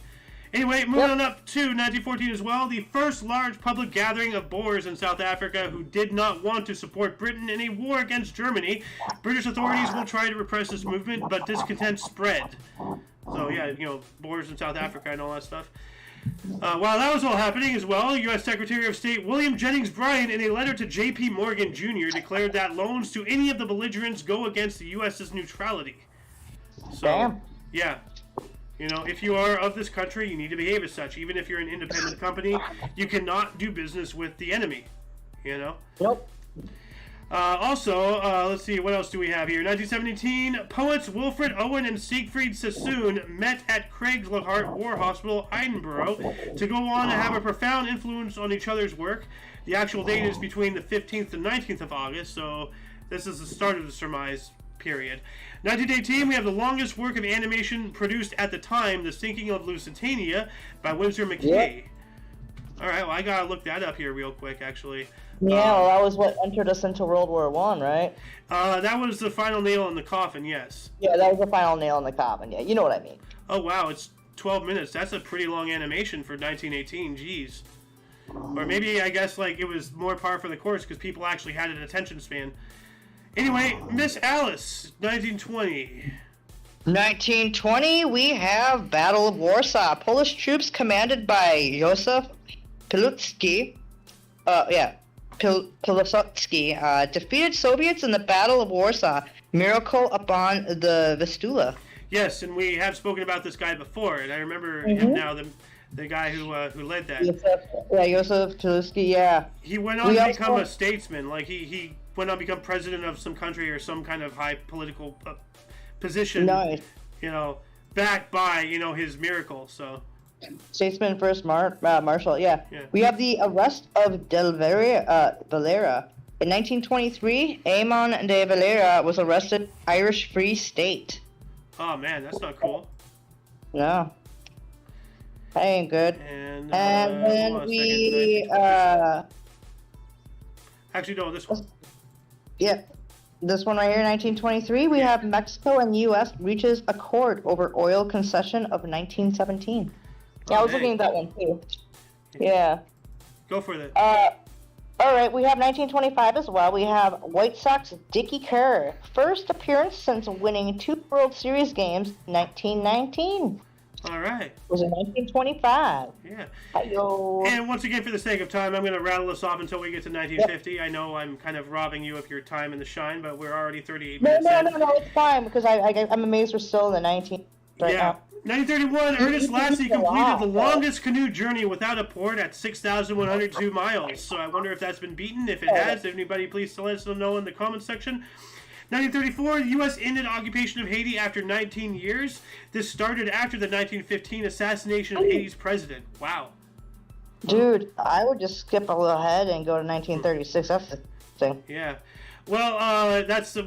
Anyway, moving on up to 1914 as well, the first large public gathering of Boers in South Africa who did not want to support Britain in a war against Germany. British authorities will try to repress this movement, but discontent spread. So yeah, Boers in South Africa and all that stuff. While that was all happening as well, U.S. Secretary of State William Jennings Bryan, in a letter to J.P. Morgan Jr., declared that loans to any of the belligerents go against the U.S.'s neutrality. So, Damn. Yeah. If you are of this country, you need to behave as such. Even if you're an independent company, you cannot do business with the enemy. Nope. Also, let's see, what else do we have here? 1917, poets Wilfred Owen and Siegfried Sassoon met at Craiglockhart War Hospital, Edinburgh, to go on and have a profound influence on each other's work. The actual date is between the 15th and 19th of August, so this is the start of the surmise period. 1918, we have the longest work of animation produced at the time, The Sinking of Lusitania by Winsor McKay. Yep. All right, well, I gotta look that up here real quick, actually. Yeah, well, that was what entered us into World War I, right? That was the final nail in the coffin, yes. Yeah, that was the final nail in the coffin. Yeah, you know what I mean. Oh, wow, it's 12 minutes. That's a pretty long animation for 1918, jeez. Or maybe, I guess, it was more par for the course because people actually had an attention span. Anyway, Miss Alice, 1920. 1920, we have Battle of Warsaw. Polish troops commanded by Józef Pilsudski, Pilsudski, defeated Soviets in the Battle of Warsaw. Miracle upon the Vistula. Yes, and we have spoken about this guy before, and I remember him now, the guy who led that. Józef Pilsudski, yeah. He went on to become a statesman. He went on to become president of some country or some kind of high political position. Nice. Backed by, his miracle, so. Statesman first marshal, yeah. We have the arrest of Valera. In 1923, Eamon de Valera was arrested in Irish Free State. Oh man, that's not cool. No. That ain't good. And then we actually no, this one. Yeah. This one right here, 1923, we have Mexico and U.S. reaches accord over oil concession of 1917. Yeah, I was looking at that one too. Yeah. Go for it. All right, we have 1925 as well. We have White Sox Dickie Kerr, first appearance since winning 2 World Series games, 1919. All right. It was in 1925. Yeah. Hi-yo. And once again, for the sake of time, I'm going to rattle this off until we get to 1950. Yep. I know I'm kind of robbing you of your time in the shine, but we're already 38 minutes in. No, it's fine, because I'm amazed we're still in the 19... Right now. 1931, Ernest Lassie completed the longest canoe journey without a port at 6,102 miles. So I wonder if that's been beaten. If it has, if anybody please let us know in the comments section. 1934, the U.S. ended occupation of Haiti after 19 years. This started after the 1915 assassination of Haiti's president. Wow. Dude, I would just skip a little ahead and go to 1936. That's the thing. Yeah. Well,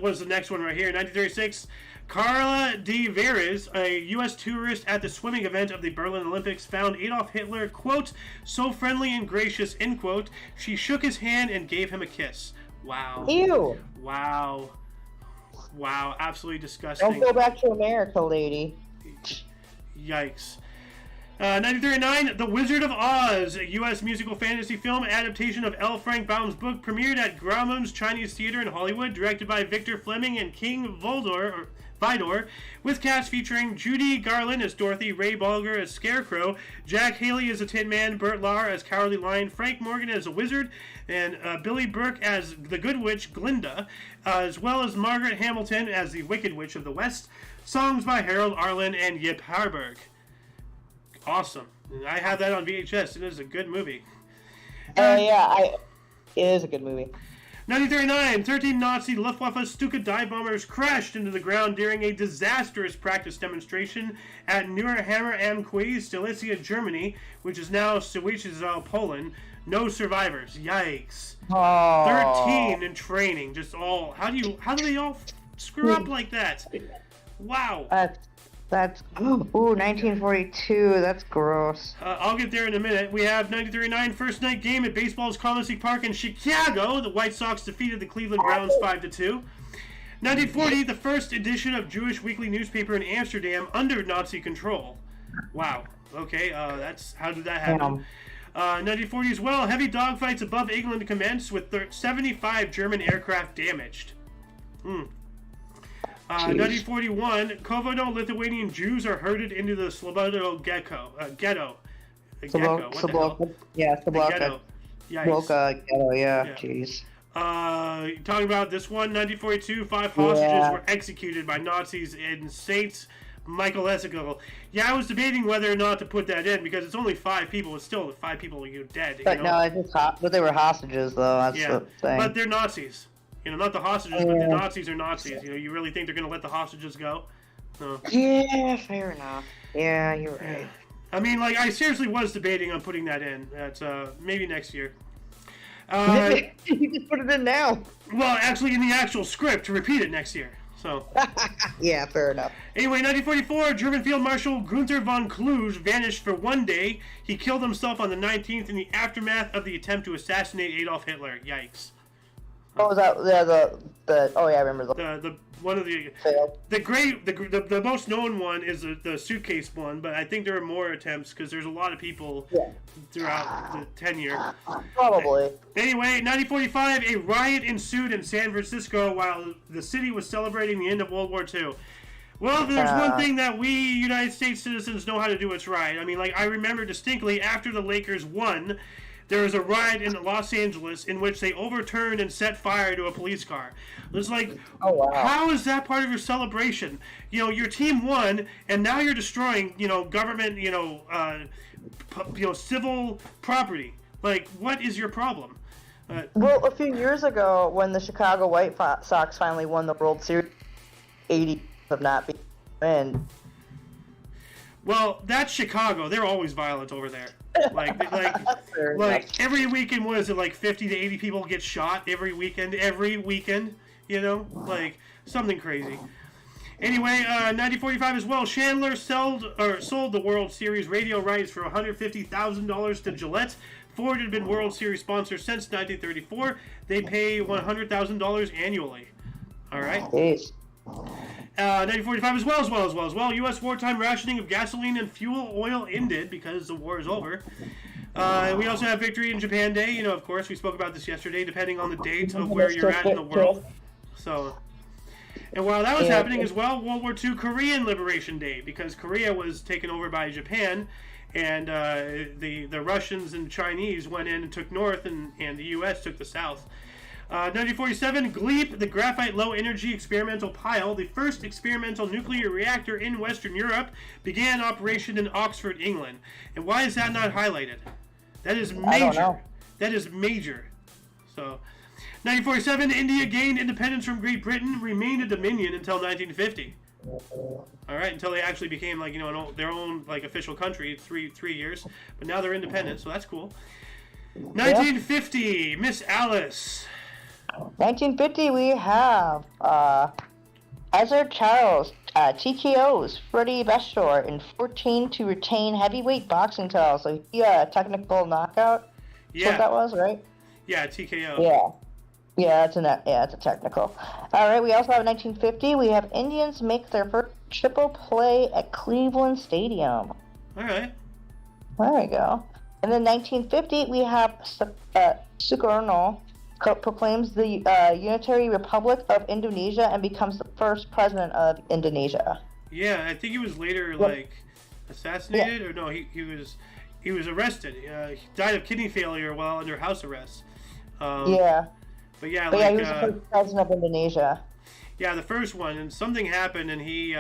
was the next one right here. 1936, Carla de Veres, a U.S. tourist at the swimming event of the Berlin Olympics, found Adolf Hitler, quote, so friendly and gracious, end quote. She shook his hand and gave him a kiss. Wow. Ew. Wow. Wow, absolutely disgusting. Don't go back to America, lady. Yikes. 1939, The Wizard of Oz, a U.S. musical fantasy film adaptation of L. Frank Baum's book, premiered at Grauman's Chinese Theater in Hollywood, directed by Victor Fleming and King Vidor, with cast featuring Judy Garland as Dorothy, Ray Bolger as Scarecrow, Jack Haley as the Tin Man, Burt Lahr as Cowardly Lion, Frank Morgan as a wizard, and Billy Burke as the Good Witch, Glinda, as well as Margaret Hamilton as the Wicked Witch of the West. Songs by Harold Arlen and Yip Harburg. Awesome. I have that on VHS. It is a good movie. It is a good movie. 1939, 13 Nazi Luftwaffe Stuka dive bombers crashed into the ground during a disastrous practice demonstration at Neuerhammer am Quais, Silesia, Germany, which is now Swieczew, Poland. No survivors. Yikes. Oh. 13 in training. Just all. How do they all screw up like that? Wow. That's 1942. That's gross. I'll get there in a minute. We have 1939 first night game at baseball's Comiskey Park in Chicago. The White Sox defeated the Cleveland Browns 5-2. 1940, the first edition of Jewish weekly newspaper in Amsterdam under Nazi control. Wow. Okay, that's how did that happen? 1940 as well. Heavy dogfights above England commenced with 75 German aircraft damaged. 1941, Kosovo-Lithuanian Jews are herded into the Sloboda ghetto. Ghetto. What the hell? Yeah, Sloboda. Ghetto. Yikes. Ghetto, yeah. Jeez. Talking about this one, 1942, 5 hostages were executed by Nazis in St. Michael. Yeah, I was debating whether or not to put that in because it's only 5 people. It's still 5 people dead. But no, it's just but they were hostages though. That's the thing. But they're Nazis. Not the hostages, but the Nazis are Nazis. You really think they're gonna let the hostages go? No. Yeah, fair enough. Yeah, you're right. I mean, I seriously was debating on putting that in. That's maybe next year. You just put it in now. Well, actually, in the actual script to repeat it next year. So. Yeah, fair enough. Anyway, 1944, German Field Marshal Gunther von Kluge vanished for one day. He killed himself on the 19th in the aftermath of the attempt to assassinate Adolf Hitler. Yikes. What was that? Yeah, I remember the one of the most known one is the suitcase one, but I think there are more attempts because there's a lot of people throughout the tenure. Probably. Anyway, 1945, a riot ensued in San Francisco while the city was celebrating the end of World War II. Well, there's one thing that we United States citizens know how to do. It's right. I mean, I remember distinctly after the Lakers won. There was a riot in Los Angeles in which they overturned and set fire to a police car. It was how is that part of your celebration? Your team won, and now you're destroying, government, civil property. What is your problem? Well, a few years ago, when the Chicago White Sox finally won the World Series, 80 of not being in. Well, that's Chicago. They're always violent over there. Every weekend, what is it, 50 to 80 people get shot every weekend, something crazy. Anyway, 1945 as well, Chandler sold the World Series radio rights for $150,000 to Gillette. Ford had been World Series sponsor since 1934. They pay $100,000 annually. All right. 1945 as well. U.S. wartime rationing of gasoline and fuel oil ended because the war is over. We also have Victory in Japan Day. Of course, we spoke about this yesterday, depending on the date of where you're at in the world. So, and while that was happening as well, World War II Korean Liberation Day, because Korea was taken over by Japan, and the Russians and Chinese went in and took north, and the U.S. took the south. 1947, GLEEP, the graphite low-energy experimental pile, the first experimental nuclear reactor in Western Europe, began operation in Oxford, England. And why is that not highlighted? That is major. I don't know. That is major. So, 1947, India gained independence from Great Britain, remained a dominion until 1950. All right, until they actually became their own official country, three years. But now they're independent, so that's cool. 1950, Miss Alice. 1950, we have Hazard Charles TKO's Freddie Bestor in 14 to retain heavyweight boxing title. So he technical knockout. Yeah, that's what that was, right? Yeah, TKO. Yeah, it's a technical. All right, we also have 1950. We have Indians make their first triple play at Cleveland Stadium. All right. There we go. And then 1950, we have Sukarno proclaims the Unitary Republic of Indonesia and becomes the first president of Indonesia. Yeah, I think he was later assassinated, or no, he was arrested. He died of kidney failure while under house arrest. But he was the first president of Indonesia. Yeah, the first one, and something happened, and he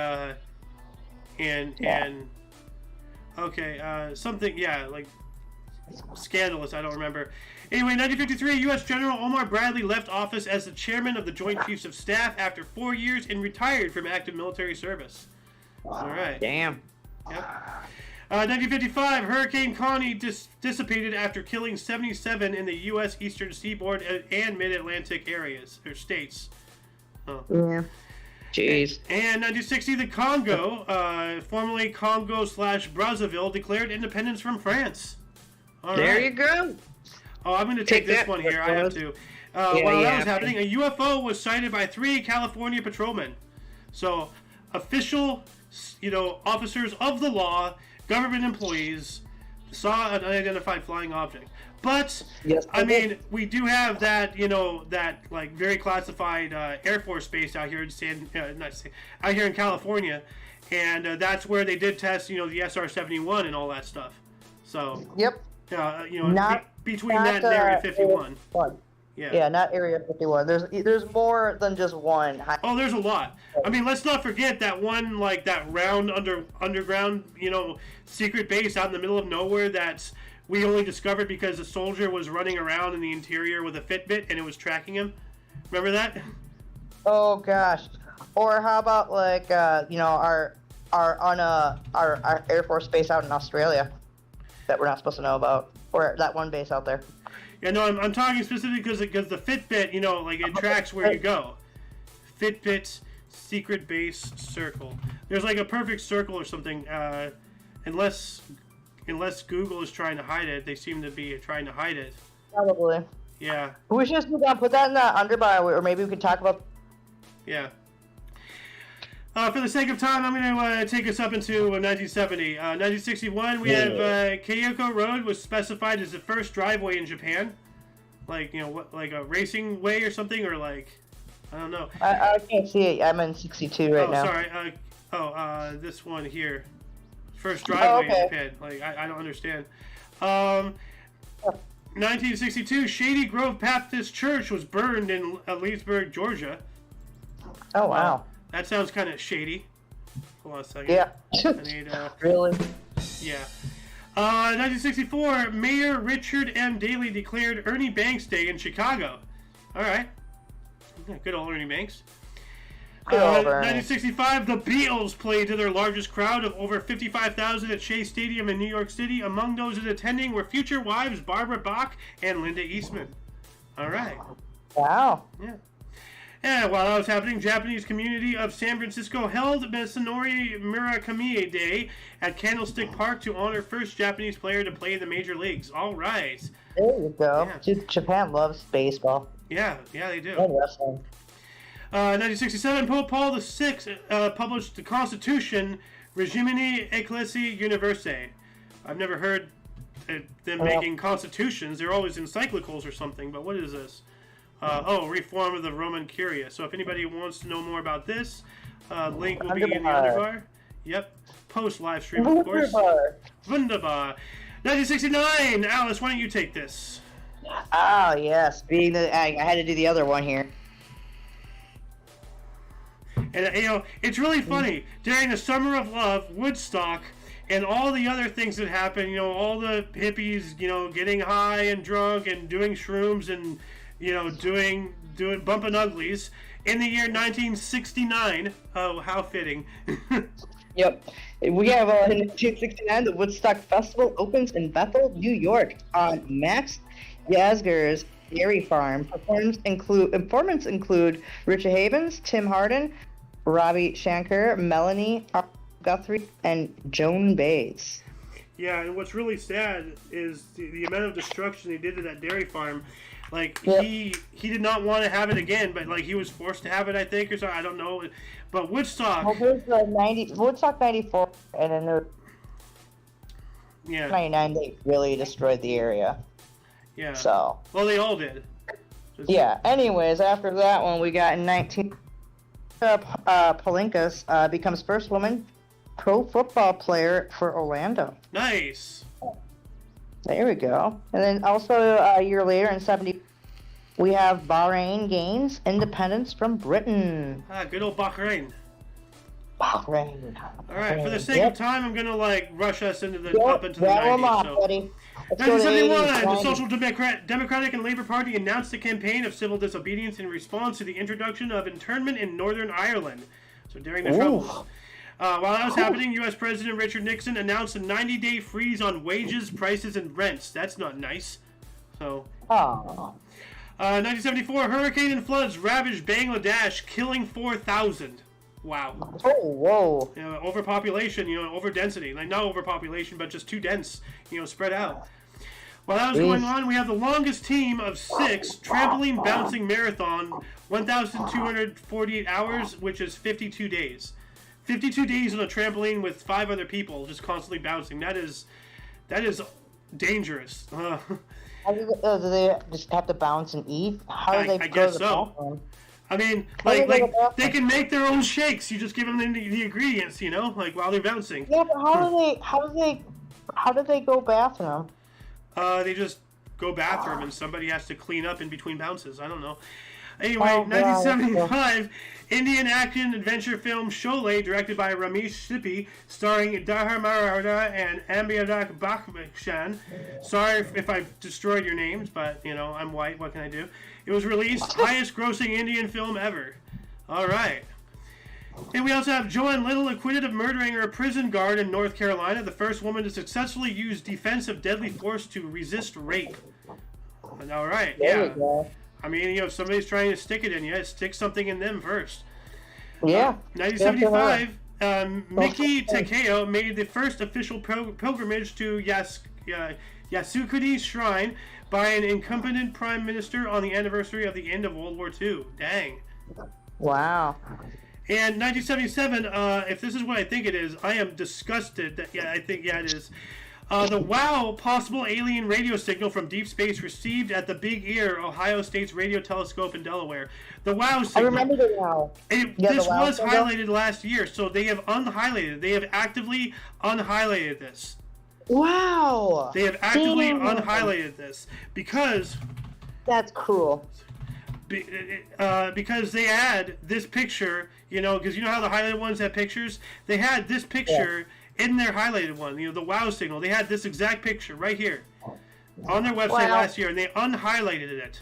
scandalous. I don't remember. Anyway, 1953, U.S. General Omar Bradley left office as the chairman of the Joint Chiefs of Staff after 4 years and retired from active military service. All right. Damn. Yep. 1955, Hurricane Connie dissipated after killing 77 in the U.S. Eastern Seaboard and Mid-Atlantic areas, or states. Oh. Yeah. Jeez. And 1960, the Congo, formerly Congo/Brazzaville, declared independence from France. All there right. you go. Oh, I'm going to take this one here. I have to. While that was happening, a UFO was sighted by 3 California patrolmen. So, official officers of the law, government employees, saw an unidentified flying object. But Yes, I mean, we do have that that like very classified Air Force base out here in out here in California, and that's where they did test the SR-71 and all that stuff. So Yep. Between that and Area 51. Yeah, not Area 51. There's more than just one. Oh, there's a lot. I mean, let's not forget that one, like that round underground, secret base out in the middle of nowhere that's we only discovered because a soldier was running around in the interior with a Fitbit and it was tracking him. Remember that? Oh gosh. Or how about like our Air Force base out in Australia that we're not supposed to know about, or that one base out there. Yeah, no, I'm talking specifically because the Fitbit, like it tracks where you go. Fitbit secret base circle. There's like a perfect circle or something. Unless Google is trying to hide it, they seem to be trying to hide it. Probably. Yeah. We should just put that in the underbar, or maybe we could talk about. Yeah. For the sake of time, I'm going to take us up into 1970. 1961, we have Keioko Road was specified as the first driveway in Japan. Like, like a racing way or something, or like, I don't know. I can't see it. I'm in 62 right now. Oh, sorry. This one here. First driveway in Japan. Like, I don't understand. 1962, Shady Grove Baptist Church was burned in Leesburg, Georgia. Oh, wow. That sounds kind of shady. Hold on a second. Yeah. I need, really? Yeah. 1964, Mayor Richard M. Daley declared Ernie Banks Day in Chicago. All right. Yeah, good old Ernie Banks. 1965, the Beatles played to their largest crowd of over 55,000 at Shea Stadium in New York City. Among those in attending were future wives Barbara Bach and Linda Eastman. All right. Wow. Yeah. And while that was happening, Japanese community of San Francisco held Masanori Murakami Day at Candlestick Park to honor first Japanese player to play in the major leagues. All right. There you go. Yeah. Japan loves baseball. Yeah, they do. And wrestling. 1967, Pope Paul VI published the Constitution Regimini Ecclesiae Universae. I've never heard them making constitutions. They're always encyclicals or something, but what is this? Reform of the Roman Curia. So if anybody wants to know more about this, link will be in the underbar. Yep. Post live stream, of course. Wunderbar. 1969. Alice, why don't you take this? Ah, yes. I had to do the other one here. And, it's really funny. During the Summer of Love, Woodstock, and all the other things that happen, all the hippies, getting high and drunk and doing shrooms and, doing bumping uglies in the year 1969. Oh, how fitting. Yep. We have in 1969, the Woodstock Festival opens in Bethel, New York on Max Yasgur's dairy farm. Informants include Richard Havens, Tim Hardin, Robbie Shanker, Melanie Guthrie, and Joan Bates. Yeah, and what's really sad is the amount of destruction they did to that dairy farm. Like, he did not want to have it again, but, like, he was forced to have it, I think, or something. I don't know. But Woodstock... Well, there's Woodstock 94, and then there 99, they really destroyed the area. Yeah. So... Well, they all did. Yeah. Anyways, after that one, we got in 19... Palinkas becomes first woman pro football player for Orlando. Nice. There we go. And then also a year later in 70, we have Bahrain gains independence from Britain. Good old Bahrain. Bahrain. All right, for the sake of time, I'm going to rush us into the 90s. Buddy. 1971, the Social Democratic and Labour Party announced a campaign of civil disobedience in response to the introduction of internment in Northern Ireland. So during the Troubles. While that was happening, U.S. President Richard Nixon announced a 90-day freeze on wages, prices, and rents. That's not nice. So. 1974, hurricane and floods ravaged Bangladesh, killing 4,000. Wow. Oh, whoa. Overpopulation, overdensity. Like, not overpopulation, but just too dense, spread out. While that was going on, we have the longest team of 6 trampoline bouncing marathon, 1,248 hours, which is 52 days. 52 days on a trampoline with 5 other people, just constantly bouncing. That is dangerous. Do they just have to bounce and eat? How do they I go guess to the so. bathroom? I mean, How do like, they go to the they bathroom? can make their own shakes. You just give them the ingredients, you know, like while they're bouncing. Yeah, but how do they go bathroom? They just go bathroom and somebody has to clean up in between bounces. I don't know. Anyway, Oh, God. 1975, Indian action adventure film Sholay, directed by Ramesh Sippy, starring Dahar Marada and Ambiadak Bakhshan. Sorry if I destroyed your names, but, you know, I'm white. What can I do? It was released, highest grossing Indian film ever. All right. And we also have Joanne Little acquitted of murdering her prison guard in North Carolina, the first woman to successfully use defense of deadly force to resist rape. All right, There yeah. you go. I mean, you know, if somebody's trying to stick it in you, stick something in them first. Yeah. 1975, Miki Takeo made the first official pilgrimage to Yasukuni Shrine by an incumbent prime minister on the anniversary of the end of World War II. Dang. Wow. And 1977, if this is what I think it is, I am disgusted that, I think it is. The WOW possible alien radio signal from deep space received at the Big Ear, Ohio State's radio telescope in Delaware. The WOW signal. I remember the WOW. This was highlighted last year, so they have unhighlighted. They have actively unhighlighted this. Wow. They have actively unhighlighted this because. That's cool. Because they add this picture, you know, because you know how the highlighted ones have pictures? They had this picture in their highlighted one, you know, the WOW signal. They had this exact picture right here on their website last year, and they unhighlighted it.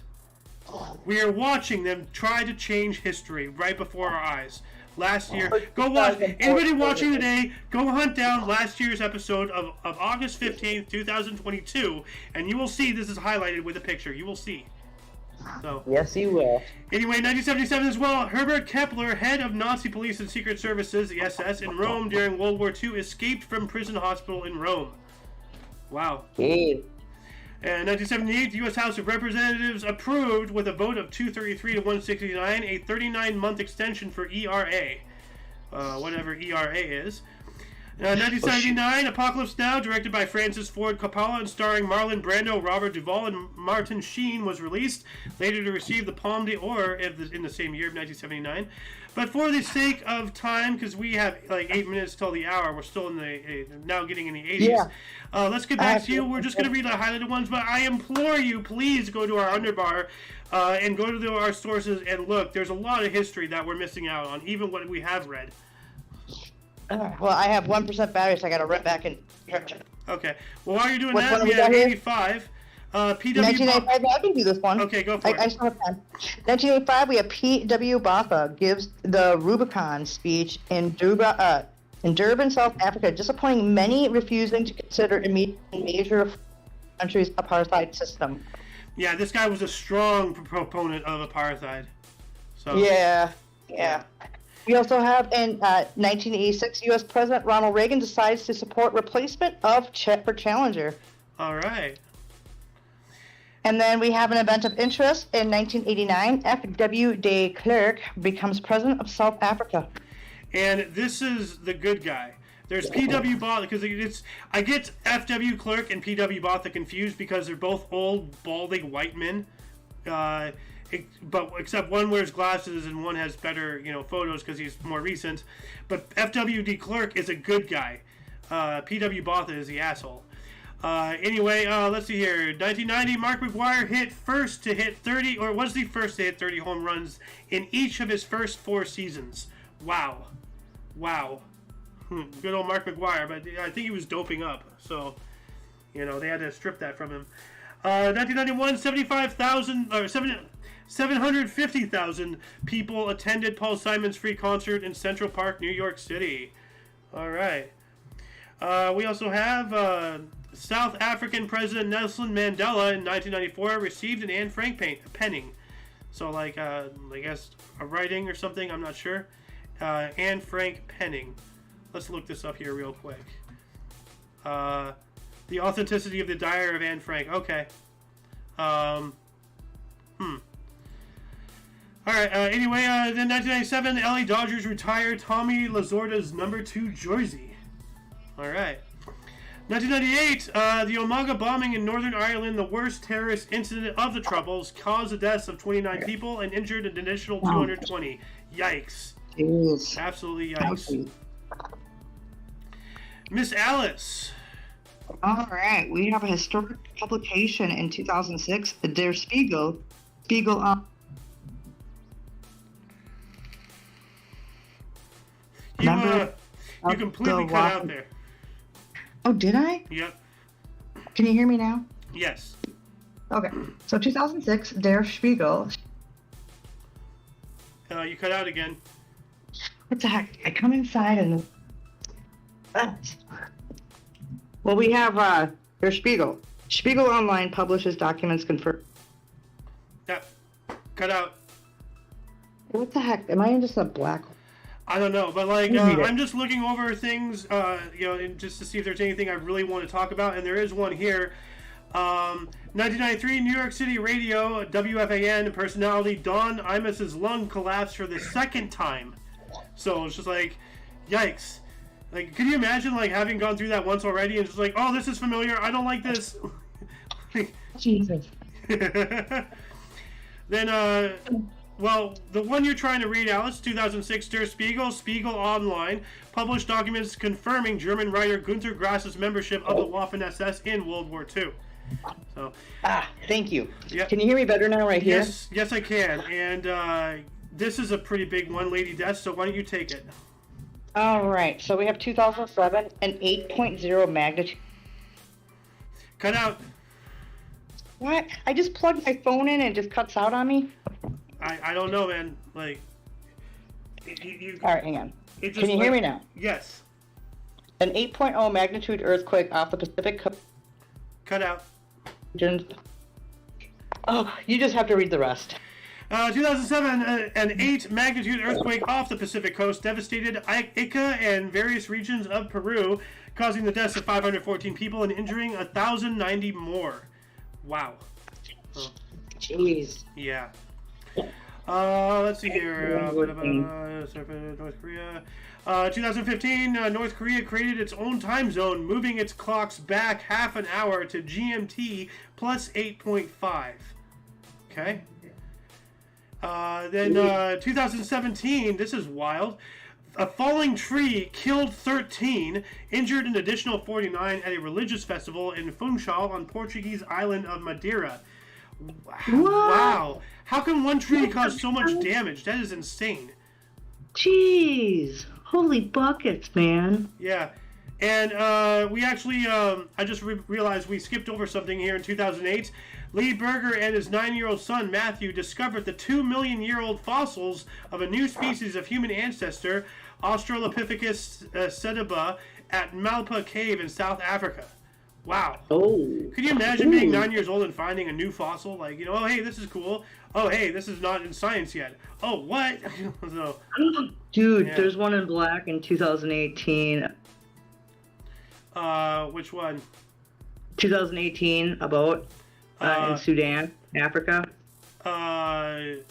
We are watching them try to change history right before our eyes. Last year, go watch. Anybody watching today, go hunt down last year's episode of August 15th, 2022, and you will see this is highlighted with a picture. You will see. So. Yes, you will. Anyway, 1977 as well, Herbert Kepler, head of Nazi police and secret services, the SS, in Rome during World War II, escaped from prison hospital in Rome. Wow. Hey. And 1978, the U.S. House of Representatives approved, with a vote of 233 to 169, a 39-month extension for ERA, whatever ERA is. 1979, Apocalypse Now, directed by Francis Ford Coppola and starring Marlon Brando, Robert Duvall, and Martin Sheen, was released, later to receive the Palme d'Or in the same year of 1979. But for the sake of time, because we have like 8 minutes till the hour, we're still in the now getting in the 80s. Yeah. Let's get back to you. We're just going to read the highlighted ones, but I implore you, please go to our underbar and go to our sources and look. There's a lot of history that we're missing out on, even what we have read. Well, I have 1% battery, so I got to run back and. Okay. Well, while you're doing Which that, one we we got have here? 85. PW 1985, I can do this one. Okay, go for it. I still have time. 1985, we have P.W. Botha gives the Rubicon speech in Durban, South Africa, disappointing many, refusing to consider immediate measure of country's apartheid system. Yeah, this guy was a strong proponent of apartheid. So. Yeah. We also have in 1986, U.S. President Ronald Reagan decides to support replacement of for Challenger. All right. And then we have an event of interest in 1989. F.W. de Klerk becomes president of South Africa. And this is the good guy. There's P.W. Botha, because I get F.W. Clerk and P.W. Botha confused because they're both old, balding white men. But except one wears glasses and one has better, photos because he's more recent. But F.W. de Klerk is a good guy. P.W. Botha is the asshole. Anyway, let's see here. 1990, Mark McGwire was the first to hit 30 home runs in each of his first 4 seasons. Wow. Good old Mark McGwire, but I think he was doping up, so they had to strip that from him. 1991, 750,000 people attended Paul Simon's free concert in Central Park, New York City. All right. We also have South African President Nelson Mandela in 1994 received an Anne Frank penning. So, I guess a writing or something, I'm not sure. Anne Frank penning. Let's look this up here real quick. The authenticity of the Diary of Anne Frank. Okay. All right. Anyway, then 1997, the LA Dodgers retired Tommy Lasorda's #2 jersey. All right. 1998, the Omagh bombing in Northern Ireland, the worst terrorist incident of the Troubles, caused the deaths of 29 people and injured an additional 220. Yikes. Jeez. Absolutely yikes. Miss Alice. All right, we have a historic publication in 2006, Der Spiegel. Spiegel. You completely cut out there. Oh, did I? Yep. Can you hear me now? Yes. Okay. So 2006, Der Spiegel. You cut out again. What the heck? I come inside and... Well, we have Der Spiegel. Spiegel Online publishes documents confirmed. Yep. Cut out. What the heck? Am I in just a black hole? I don't know, but like I'm just looking over things, and just to see if there's anything I really want to talk about, and there is one here. 1993, New York City radio, WFAN personality Don Imus's lung collapsed for the second time. So it's just like, yikes. Like, can you imagine like having gone through that once already and just like, oh, this is familiar, I don't like this. Jesus. Then, well, the one you're trying to read, Alice, 2006, Der Spiegel, Spiegel Online, published documents confirming German writer Günter Grass's membership of the Waffen-SS in World War II. So, thank you. Yep. Can you hear me better now right here? Yes, I can. And this is a pretty big one, Lady Death, so why don't you take it? All right, so we have 2007, an 8.0 magnitude. Cut out. What? I just plugged my phone in and it just cuts out on me? I don't know, man. Like, all right, hang on. Can you hear me now? Yes. An 8.0 magnitude earthquake off the Pacific coast. Cut out. Oh, you just have to read the rest. 2007, an 8 magnitude earthquake off the Pacific coast devastated Ica and various regions of Peru, causing the deaths of 514 people and injuring 1,090 more. Wow. Jeez. Yeah. Let's see here. North Korea. 2015, North Korea created its own time zone, moving its clocks back half an hour to GMT plus 8.5. Okay. Then 2017, this is wild. A falling tree killed 13, injured an additional 49 at a religious festival in Funchal on Portuguese island of Madeira. Wow. How can one tree cause so much damage? That is insane. Jeez. Holy buckets, man. Yeah. And we actually, I just realized we skipped over something here in 2008. Lee Berger and his 9-year-old son, Matthew, discovered the 2-million-year-old fossils of a new species of human ancestor, Australopithecus sediba, at Malpa Cave in South Africa. Wow. Oh. Could you imagine being 9 years old and finding a new fossil? Like, you know, oh, hey, this is cool. Oh, hey, this is not in science yet. Oh, what? So, dude, yeah. There's one in black in 2018. Which one? 2018, about in Sudan, Africa. Well,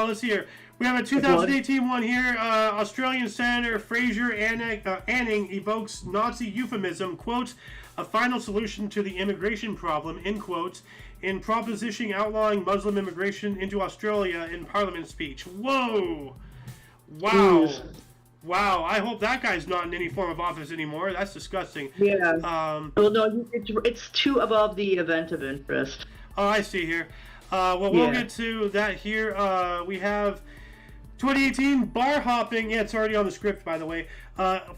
let's see here. We have a 2018 one here. Australian Senator Fraser Anning evokes Nazi euphemism, quote, a final solution to the immigration problem, end quote, in proposition outlawing Muslim immigration into Australia in Parliament speech. Whoa! Wow. Jeez. Wow, I hope that guy's not in any form of office anymore. That's disgusting. Yeah. Well, no, it's too above the event of interest. Oh, I see here. Well, we'll get to that here. We have 2018 bar hopping. Yeah, it's already on the script, by the way.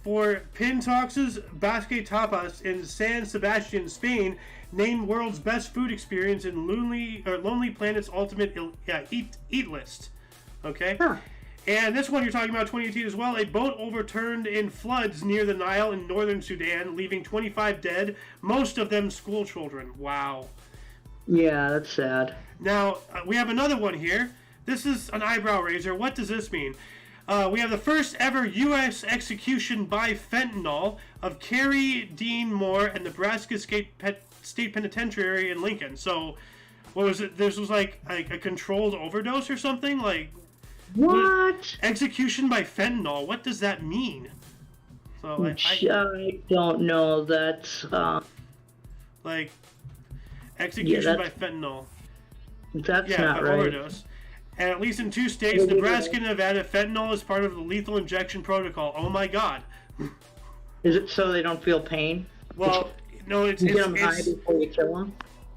For Pintox's Basque Tapas in San Sebastian, Spain, named world's best food experience in Lonely Planet's ultimate eat list. Okay. Huh. And this one you're talking about, 2018 as well. A boat overturned in floods near the Nile in northern Sudan, leaving 25 dead, most of them school children. Wow. Yeah, that's sad. Now, we have another one here. This is an eyebrow raiser. What does this mean? We have the first ever U.S. execution by fentanyl of Carrie Dean Moore at Nebraska State Penitentiary in Lincoln. So, what was it? This was like a controlled overdose or something. Like What? execution by fentanyl. What does that mean? So I don't know. That's like execution by that's fentanyl. that's Yeah, not by right. overdose. And at least in 2 states, Nebraska and Nevada, fentanyl is part of the lethal injection protocol. Oh my God. Is it so they don't feel pain? Well, no, it's You get them high before you kill them.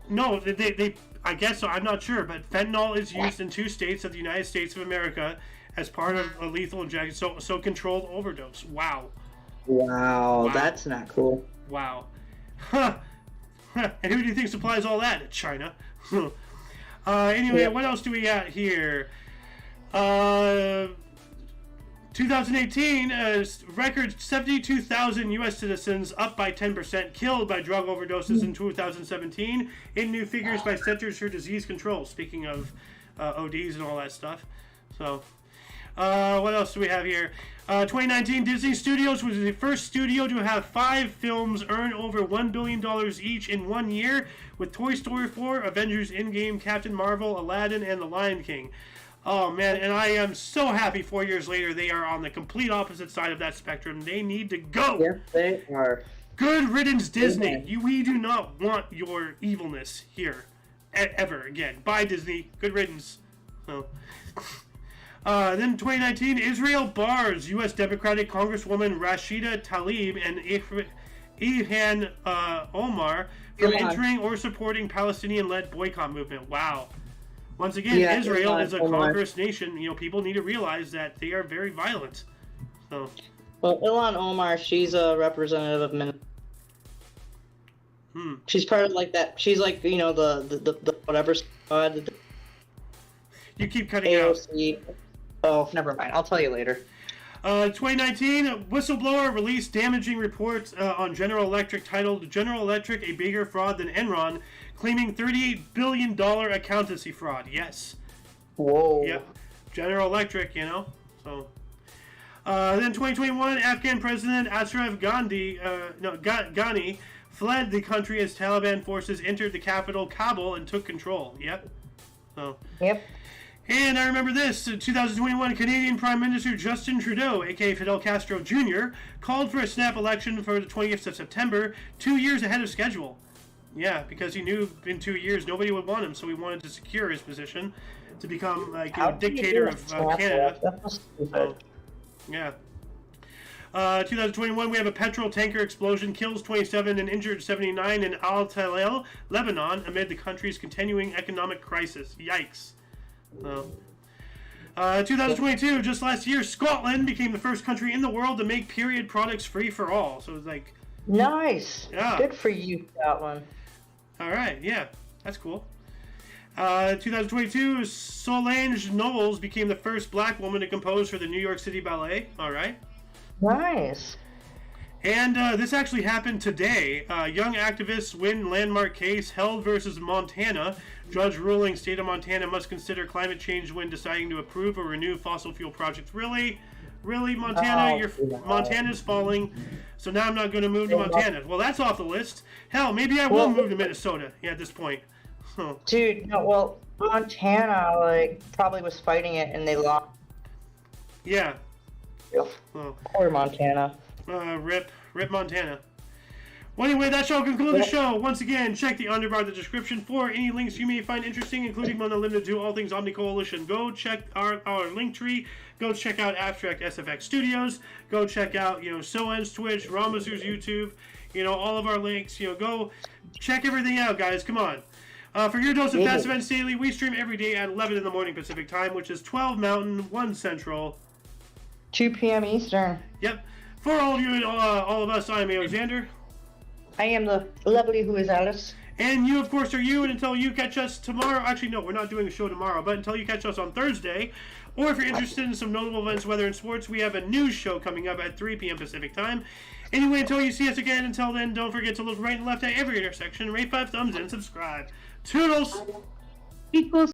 no, they I guess so. I'm not sure, but fentanyl is used in 2 states of the United States of America as part of a lethal injection. So controlled overdose. Wow. Wow, that's not cool. Wow. Huh. And who do you think supplies all that? China. Anyway, what else do we got here? 2018, record 72,000 U.S. citizens, up by 10%, killed by drug overdoses in 2017, in new figures by Centers for Disease Control. Speaking of ODs and all that stuff. So, what else do we have here? 2019, Disney Studios was the first studio to have 5 films earn over $1 billion each in 1 year, with Toy Story 4, Avengers Endgame, Captain Marvel, Aladdin, and The Lion King. Oh man, and I am so happy 4 years later they are on the complete opposite side of that spectrum. They need to go. Yes, they are. Good riddance, Disney. Amen. We do not want your evilness here ever again. Bye, Disney. Good riddance. So. Then 2019, Israel bars U.S. Democratic Congresswoman Rashida Tlaib and Ilhan Omar from entering or supporting Palestinian-led boycott movement. Wow. Once again, Israel is a conquerous nation. You know, people need to realize that they are very violent. So. Well, Ilhan Omar, she's a representative of Minnesota. She's part of like that. She's like, you know, the whatever squad. You keep cutting out. AOC. Oh, never mind. I'll tell you later. 2019, whistleblower released damaging reports on General Electric titled General Electric, a bigger fraud than Enron, claiming $38 billion accountancy fraud. Yes. Whoa. Yep. General Electric, you know. So. Then 2021, Afghan President Ashraf Ghani fled the country as Taliban forces entered the capital, Kabul, and took control. Yep. So. Yep. And I remember this, 2021, Canadian Prime Minister Justin Trudeau, aka Fidel Castro Jr., called for a snap election for the 20th of September, 2 years ahead of schedule. Yeah, because he knew in 2 years nobody would want him, so he wanted to secure his position to become like a dictator of Canada. So, yeah. 2021, we have a petrol tanker explosion, kills 27 and injured 79 in Al Talal, Lebanon, amid the country's continuing economic crisis. Yikes. 2022, just last year, Scotland became the first country in the world to make period products free for all. So it's like... Nice. Yeah. Good for you, Scotland. All right, yeah. That's cool. 2022, Solange Knowles became the first black woman to compose for the New York City Ballet. All right. Nice. And this actually happened today. Young activists win landmark case, Held versus Montana. Judge ruling state of Montana must consider climate change when deciding to approve or renew fossil fuel projects. Really? Really, Montana? Montana's falling, so now I'm not going to move to Montana. Well, that's off the list. Hell, maybe I will move to Minnesota at this point. Dude, no, well, Montana, like, probably was fighting it and they lost. Yeah. Oh. Poor Montana. Rip Montana. Well, anyway, that shall conclude the show. Once again, check the underbar of the description for any links you may find interesting, including one limited to all things Omni Coalition. Go check our link tree. Go check out Abstract SFX Studios. Go check out, Soen's Twitch, Ramasur's YouTube. All of our links. Go check everything out, guys. Come on. For your dose of Fast Events Daily, we stream every day at 11 in the morning Pacific Time, which is 12 Mountain, 1 Central. 2 p.m. Eastern. Yep. For all of you and all of us, I am Alexander. I am the lovely who is Alice. And you, of course, are you. And until you catch us tomorrow, actually, no, we're not doing a show tomorrow, but until you catch us on Thursday, or if you're interested in some notable events, weather, and sports, we have a news show coming up at 3 p.m. Pacific Time. Anyway, until you see us again, until then, don't forget to look right and left at every intersection, rate 5 thumbs, and subscribe. Toodles! Equals